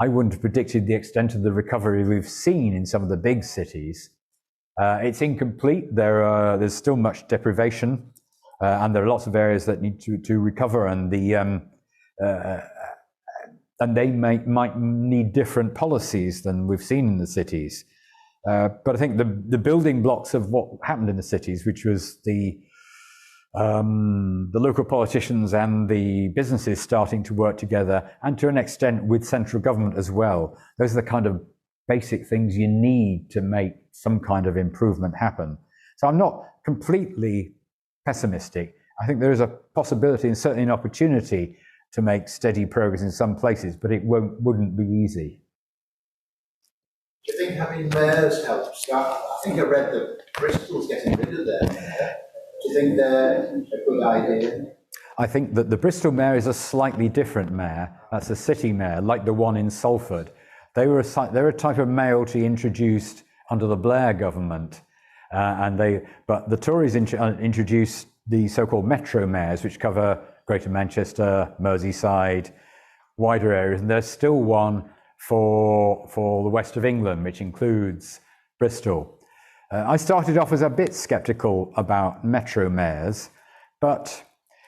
I wouldn't have predicted the extent of the recovery we've seen in some of the big cities. It's incomplete. There's still much deprivation, and there are lots of areas that need to recover, and they might need different policies than we've seen in the cities. But I think the building blocks of what happened in the cities, which was the local politicians and the businesses starting to work together, and to an extent with central government as well. Those are the kind of basic things you need to make some kind of improvement happen. So I'm not completely pessimistic. I think there is a possibility and certainly an opportunity to make steady progress in some places, but it wouldn't be easy. Do you think having mayors helps? I think I read that Bristol's getting rid of their mayor. Do you think they're a good idea? I think that the Bristol mayor is a slightly different mayor. That's a city mayor, like the one in Salford. They're a type of mayoralty introduced under the Blair government, but the Tories introduced the so-called metro mayors, which cover Greater Manchester, Merseyside, wider areas, and there's still one for the west of England, which includes Bristol. I started off as a bit sceptical about metro mayors, but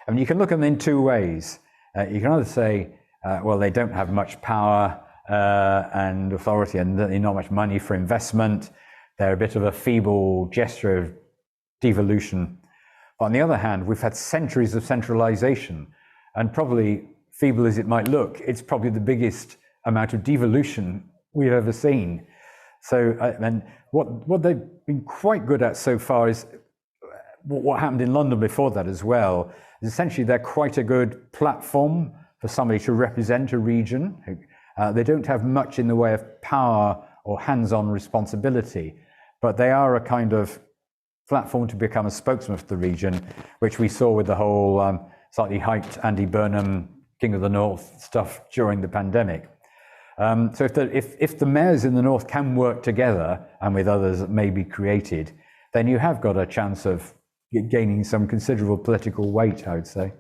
I mean, you can look at them in two ways. You can either say, well, they don't have much power and authority and not much money for investment. They're a bit of a feeble gesture of devolution. On the other hand, we've had centuries of centralization, and probably feeble as it might look, it's probably the biggest amount of devolution we've ever seen. So, and what they've been quite good at so far is what happened in London before that as well. Is essentially, they're quite a good platform for somebody to represent a region. They don't have much in the way of power or hands-on responsibility, but they are a kind of platform to become a spokesman for the region, which we saw with the whole slightly hyped Andy Burnham King of the North stuff during the pandemic. So if the mayors in the North can work together, and with others that may be created, then you have got a chance of gaining some considerable political weight, I would say.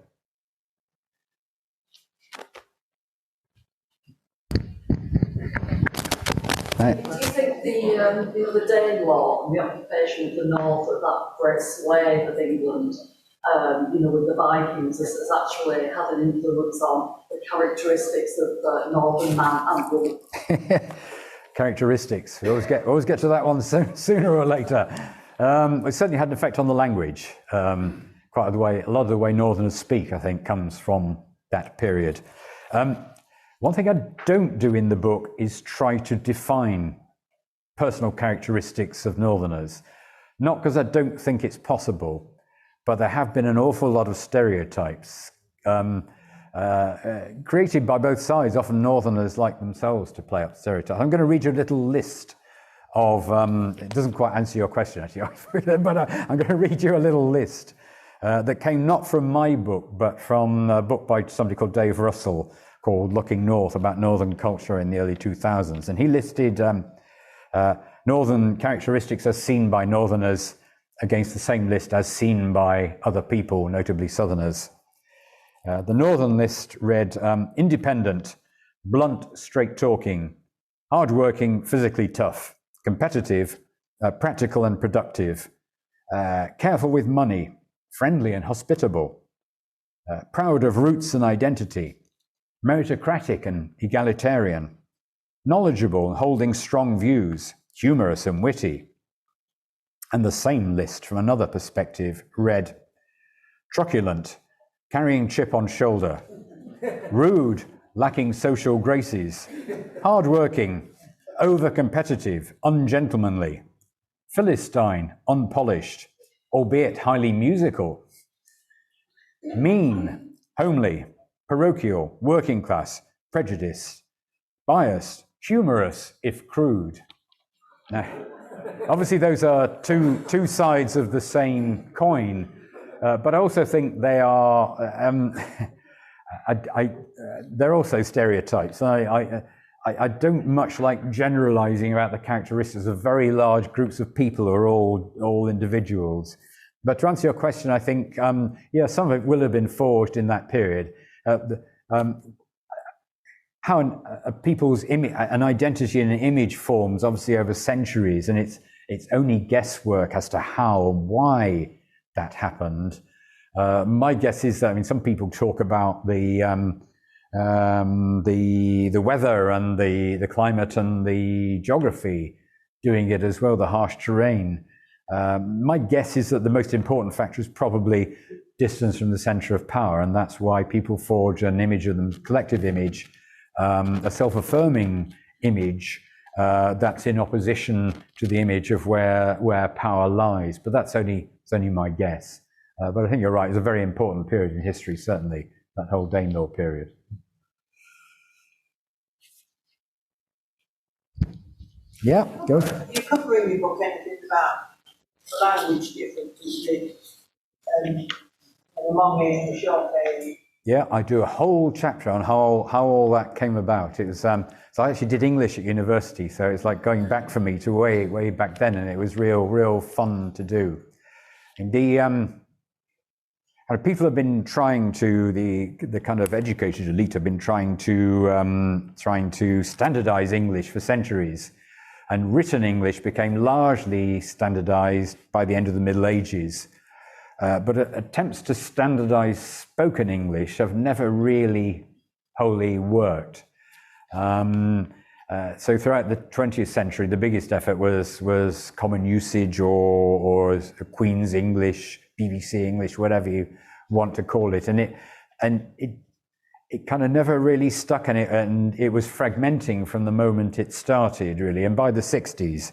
Do you think the Danelaw and the occupation of the North of that great swathe of England, with the Vikings, has actually had an influence on the characteristics of Northern man and woman? Characteristics. We always get to that one sooner or later. It certainly had an effect on the language. A lot of the way Northerners speak, I think, comes from that period. One thing I don't do in the book is try to define personal characteristics of Northerners. Not because I don't think it's possible, but there have been an awful lot of stereotypes created by both sides. Often Northerners like themselves to play up stereotypes. I'm going to read you a little list of, it doesn't quite answer your question actually, but I'm going to read you a little list that came not from my book, but from a book by somebody called Dave Russell called Looking North, about Northern culture in the early 2000s. And he listed Northern characteristics as seen by Northerners against the same list as seen by other people, notably Southerners. The Northern list read independent, blunt, straight-talking, hard-working, physically tough, competitive, practical and productive, careful with money, friendly and hospitable, proud of roots and identity, meritocratic and egalitarian, knowledgeable and holding strong views, humorous and witty. And the same list from another perspective read truculent, carrying chip on shoulder, rude, lacking social graces, hardworking, over-competitive, ungentlemanly, Philistine, unpolished, albeit highly musical, mean, homely, parochial, working class, prejudiced, biased, humorous, if crude. Now, obviously those are two sides of the same coin, but I also think they are, they're also stereotypes. I don't much like generalizing about the characteristics of very large groups of people who are all individuals. But to answer your question, I think, some of it will have been forged in that period. How people's an identity and an image forms obviously over centuries, and it's only guesswork as to how and why that happened. My guess is that, some people talk about the weather and the climate and the geography doing it as well, the harsh terrain. My guess is that the most important factor is probably distance from the center of power, and that's why people forge an image of them, collective image, a self-affirming image that's in opposition to the image of where power lies. But it's only my guess. But I think you're right, it's a very important period in history, certainly, that whole Danelaw period. Yeah, go. You cover in your book anything about language differences among the short area? Yeah, I do a whole chapter on how all that came about. It was so I actually did English at university, so it's like going back for me to way back then, and it was real fun to do. And people have been trying to the kind of educated elite have been trying to standardize English for centuries, and written English became largely standardized by the end of the Middle Ages. But attempts to standardize spoken English have never really wholly worked. So throughout the 20th century, the biggest effort was common usage or Queen's English, BBC English, whatever you want to call it. And it kind of never really stuck in it, and it was fragmenting from the moment it started, really. And by the 60s,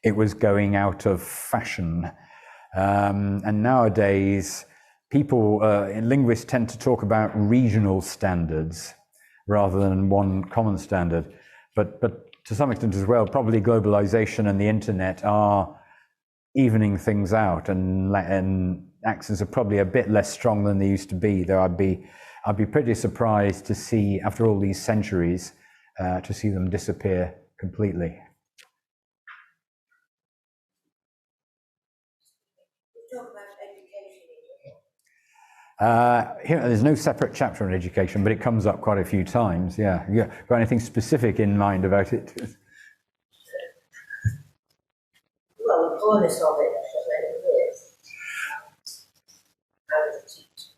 it was going out of fashion. And nowadays, people, linguists tend to talk about regional standards rather than one common standard. But to some extent as well, probably globalization and the internet are evening things out, and accents are probably a bit less strong than they used to be. Though I'd be pretty surprised to see, after all these centuries, to see them disappear completely. Talk about education. Here, there's no separate chapter on education, but it comes up quite a few times. Yeah, you got anything specific in mind about it? Well, the bonus of it for many years. I was a teacher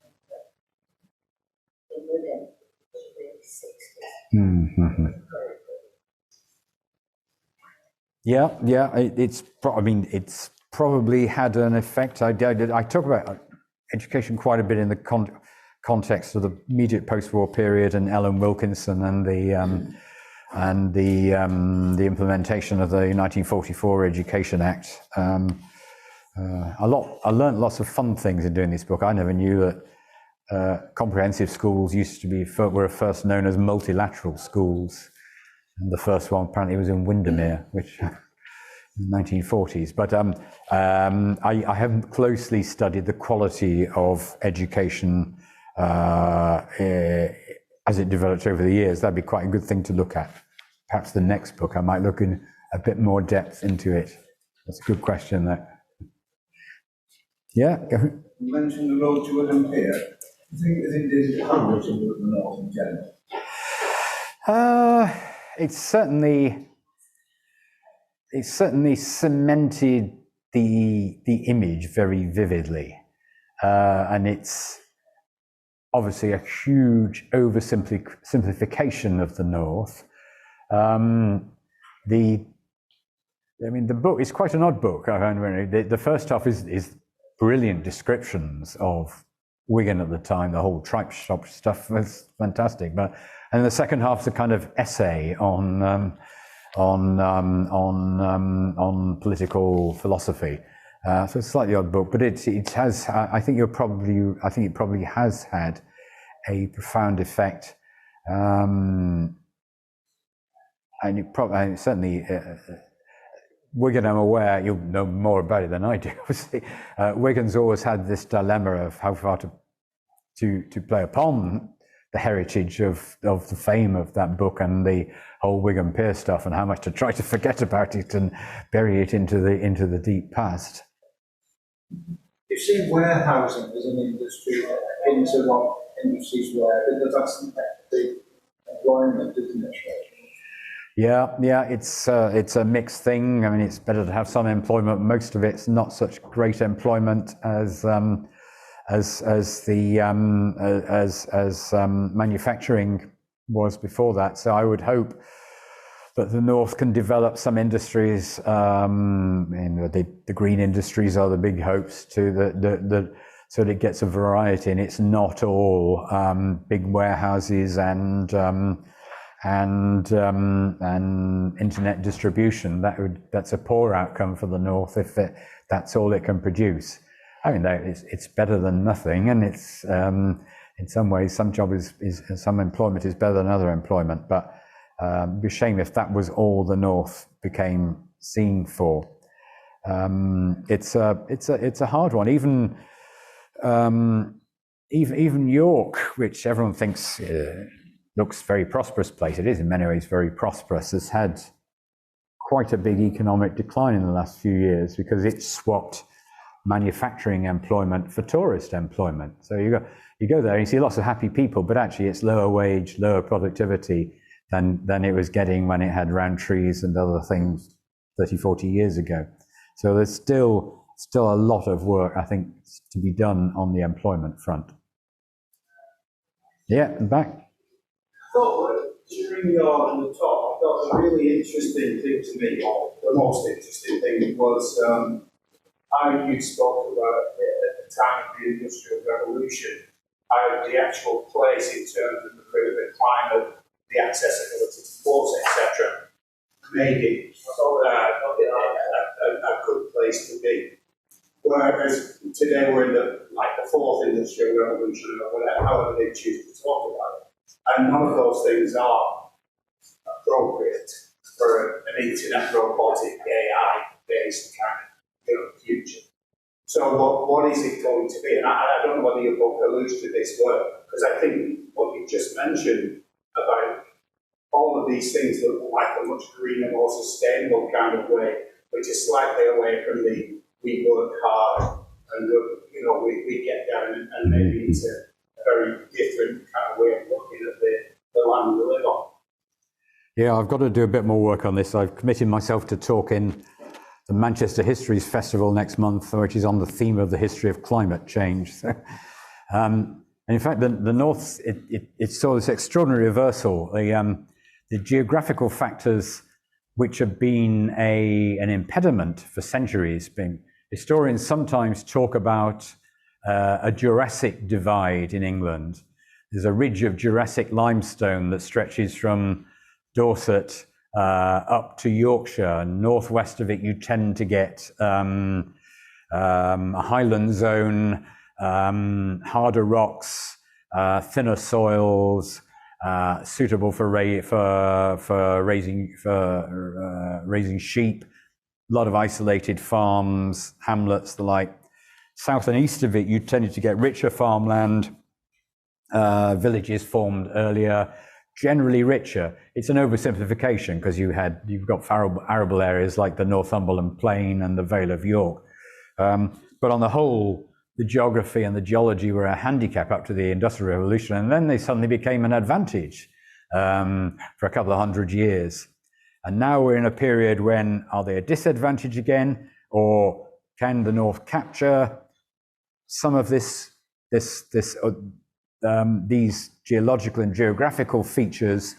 in Women in the 60s. Mm-hmm. Yeah. It's probably had an effect. I talk about education quite a bit in the context of the immediate post-war period and Ellen Wilkinson and the implementation of the 1944 Education Act. I learned lots of fun things in doing this book. I never knew that comprehensive schools were first known as multilateral schools, and the first one apparently was in Windermere, which in the 1940s. But I haven't closely studied the quality of education as it developed over the years. That'd be quite a good thing to look at. Perhaps the next book I might look in a bit more depth into it. That's a good question, that. Yeah, go ahead. You mentioned the road to Olympia. I think it hundreds of the North in general. It's certainly cemented the image very vividly, and it's obviously a huge oversimplification of the North. The book is quite an odd book. I found the first half is brilliant descriptions of Wigan at the time. The whole tripe shop stuff was fantastic, and the second half is a kind of essay on political philosophy. So it's a slightly odd book, but it has. I think it probably has had a profound effect, and it probably certainly. Wigan, I'm aware, you'll know more about it than I do, obviously. Wigan's always had this dilemma of how far to play upon the heritage of the fame of that book and the whole Wigan Pier stuff, and how much to try to forget about it and bury it into the deep past. You've seen warehousing as an industry into what industries were, because that's the employment, isn't it? Yeah, it's a mixed thing. I mean, it's better to have some employment. Most of it's not such great employment as manufacturing was before that. So I would hope that the North can develop some industries. The green industries are the big hopes too. So that it gets a variety, and it's not all big warehouses and internet distribution. That's a poor outcome for the North if that's all it can produce. I mean, it's better than nothing, and it's in some ways some employment is better than other employment. But it'd be a shame if that was all the North became seen for. It's a hard one. Even York, which everyone thinks looks very prosperous place. It is in many ways very prosperous. Has had quite a big economic decline in the last few years because it swapped manufacturing employment for tourist employment. So you go there and you see lots of happy people, but actually it's lower wage, lower productivity than it was getting when it had Rowntrees and other things 30, 40 years ago. So there's still a lot of work, I think, to be done on the employment front. Yeah, back. I thought during your talk, I thought a really interesting thing to me, or the most interesting thing, was how you spoke about at the time of the Industrial Revolution, the actual place in terms of the climate, the accessibility to ports, etc., maybe a good place to be. Whereas today we're in the fourth industrial revolution, or whatever, however they choose to talk about it. And none of those things are appropriate for an internet robotic AI-based kind of future. So what is it going to be? And I don't know whether your book alludes to this work, because I think what you just mentioned about all of these things look like a much greener, more sustainable kind of way, which is slightly away from the we work hard and we get down and maybe it's a very different kind of way of looking at the land we live on. Yeah, I've got to do a bit more work on this. I've committed myself to talk in the Manchester Histories Festival next month, which is on the theme of the history of climate change. So, and in fact, the North, it saw this extraordinary reversal. The geographical factors which have been an impediment for centuries. Historians sometimes talk about a Jurassic divide in England. There's a ridge of Jurassic limestone that stretches from Dorset up to Yorkshire. Northwest of it, you tend to get a highland zone, harder rocks, thinner soils, suitable for raising sheep. A lot of isolated farms, hamlets, the like. South and east of it, you tended to get richer farmland, villages formed earlier, generally richer. It's an oversimplification because you've got arable areas like the Northumberland Plain and the Vale of York. But on the whole, the geography and the geology were a handicap up to the Industrial Revolution, and then they suddenly became an advantage for a couple of 100 years. And now we're in a period when, are they a disadvantage again, or can the North capture some of these geological and geographical features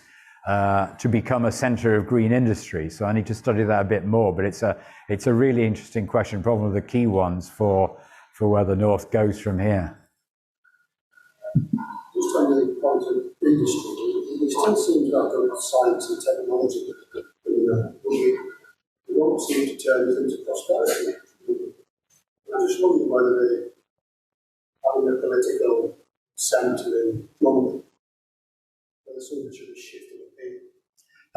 to become a centre of green industry? So I need to study that a bit more, but it's a really interesting question, probably one of the key ones for where the North goes from here. Just on the point of industry, it still seems like a science and technology, but we won't seem to turn it into prosperity. I just wonder whether they having a political centre in London, whether something should have shifted a bit. I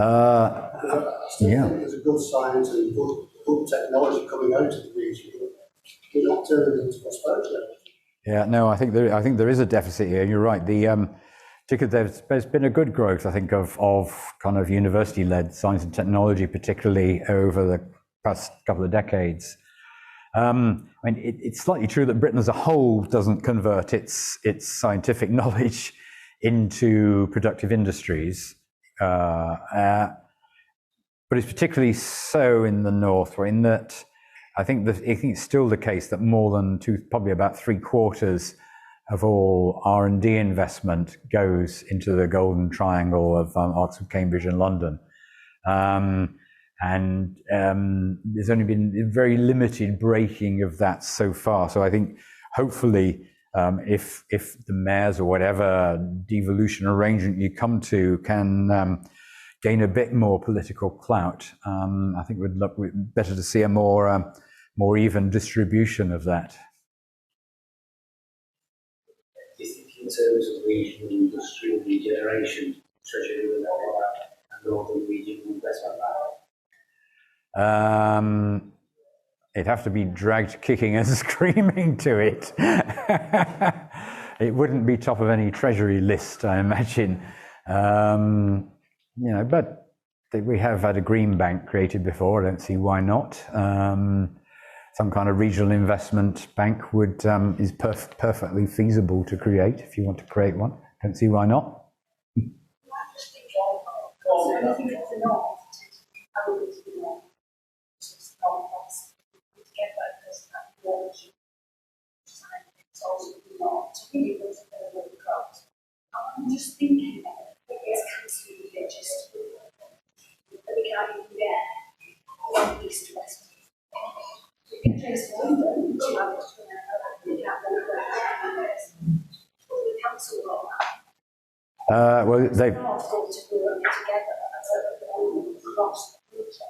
still think there's a good science and good technology coming out of the region. We're not turning it into prosperity. Yeah, no, I think there is a deficit here. You're right. Particularly there's been a good growth, I think, of kind of university-led science and technology, particularly over the past couple of decades. I mean, it's slightly true that Britain as a whole doesn't convert its scientific knowledge into productive industries, but it's particularly so in the North, where in that I think it's still the case that more than probably about 3/4 of all R&D investment goes into the golden triangle of Oxford, Cambridge, and London. There's only been very limited breaking of that so far. So I think hopefully if the mayors or whatever devolution arrangement you come to can gain a bit more political clout, I think it would look better to see a more even distribution of that. Do you think in terms of regional industrial regeneration, Treasury will have a northern regional investment bank? It'd have to be dragged kicking and screaming to it. It wouldn't be top of any Treasury list, I imagine. But we have had a green bank created before. I don't see why not. Some kind of regional investment bank is perfectly feasible to create if you want to create one. Don't see why not. I'm just thinking that it's constantly just that we can't even get one east to west. We can trace London to we can't cancelled on that. Well, they've Not going to work together as a cross the future.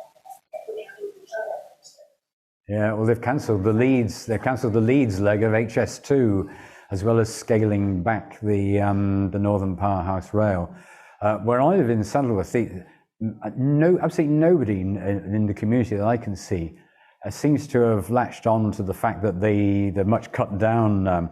Yeah, well, they've cancelled the Leeds. They've cancelled the Leeds leg of HS2, as well as scaling back the Northern Powerhouse Rail. Where I live in Saddleworth, absolutely nobody in the community that I can see seems to have latched on to the fact that the much cut down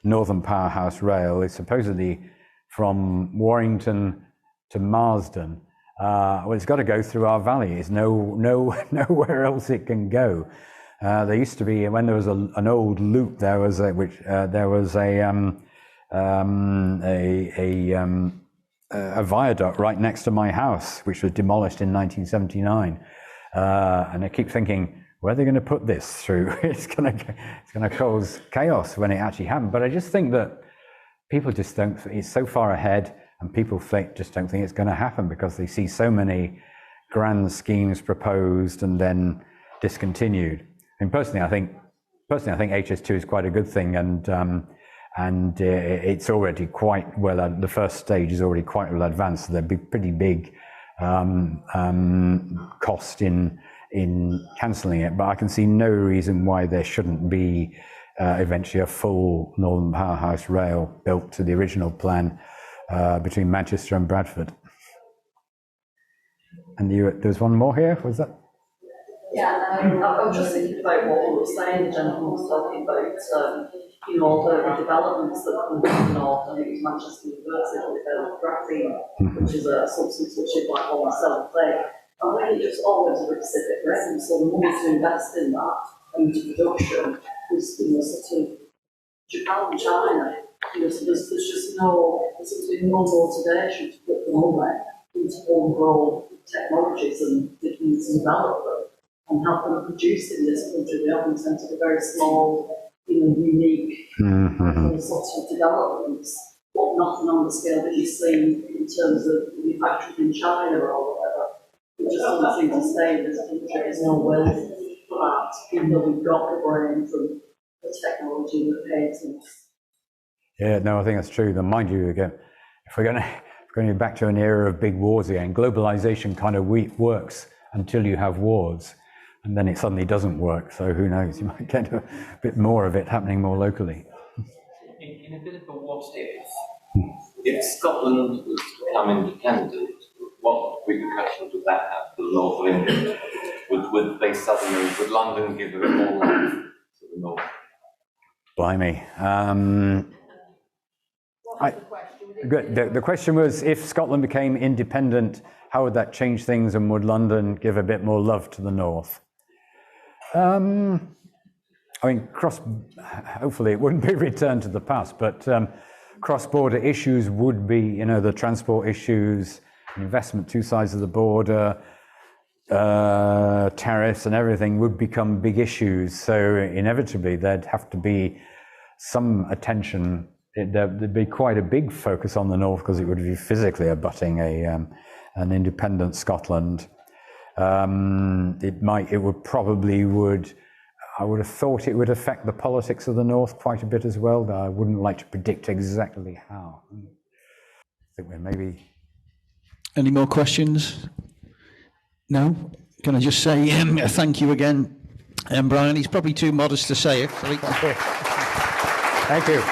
Northern Powerhouse Rail is supposedly from Warrington to Marsden. Well, it's got to go through our valley. There's nowhere else it can go. There used to be, when there was an old loop, there was a viaduct right next to my house, which was demolished in 1979. And I keep thinking, where are they going to put this through? It's going to cause chaos when it actually happened. But I just think that people just don't. It's so far ahead, and people just don't think it's going to happen because they see so many grand schemes proposed and then discontinued. And personally, I think HS2 is quite a good thing, and it's already quite well. The first stage is already quite well advanced. So there'd be pretty big cost in cancelling it, but I can see no reason why there shouldn't be eventually a full Northern Powerhouse Rail built to the original plan between Manchester and Bradford. And there's one more here. Was that? Yeah, I was just thinking about what we were saying. The gentleman was talking about, all the developments that come from the north. I think it was Manchester University that developed graphene, which is a substance which is like all cell plate. I think it's always a Pacific Rim, so the money to invest in that and into production is, sort of Japan and China. So there's just no motivation to put the money into homegrown technologies and develop them and help them produce in this country. They often tend to be very small, unique sorts of developments, but nothing on the scale that you see in terms of manufacturing in China or whatever. It just doesn't seem to stay in this country. There's no will for that, even though we've got the brain from the technology and the patents. Yeah, no, I think that's true. Then, mind you, again, if we're going back to an era of big wars again, globalization kind of works until you have wars, and then it suddenly doesn't work. So who knows? You might get a bit more of it happening more locally. In a bit of a what if Scotland was to become independent, what repercussions would that have for the north of England? Would they suddenly, would London give a bit more life to the north? Blimey. The question was, if Scotland became independent, how would that change things, and would London give a bit more love to the north? I mean, hopefully it wouldn't be returned to the past, but cross-border issues would be, the transport issues, investment two sides of the border, tariffs and everything would become big issues. So inevitably there'd have to be some attention. There'd be quite a big focus on the north because it would be physically abutting an independent Scotland. I would have thought it would affect the politics of the north quite a bit as well, but I wouldn't like to predict exactly how. I think we're maybe... Any more questions? No? Can I just say thank you again, Brian? He's probably too modest to say it. Thank you.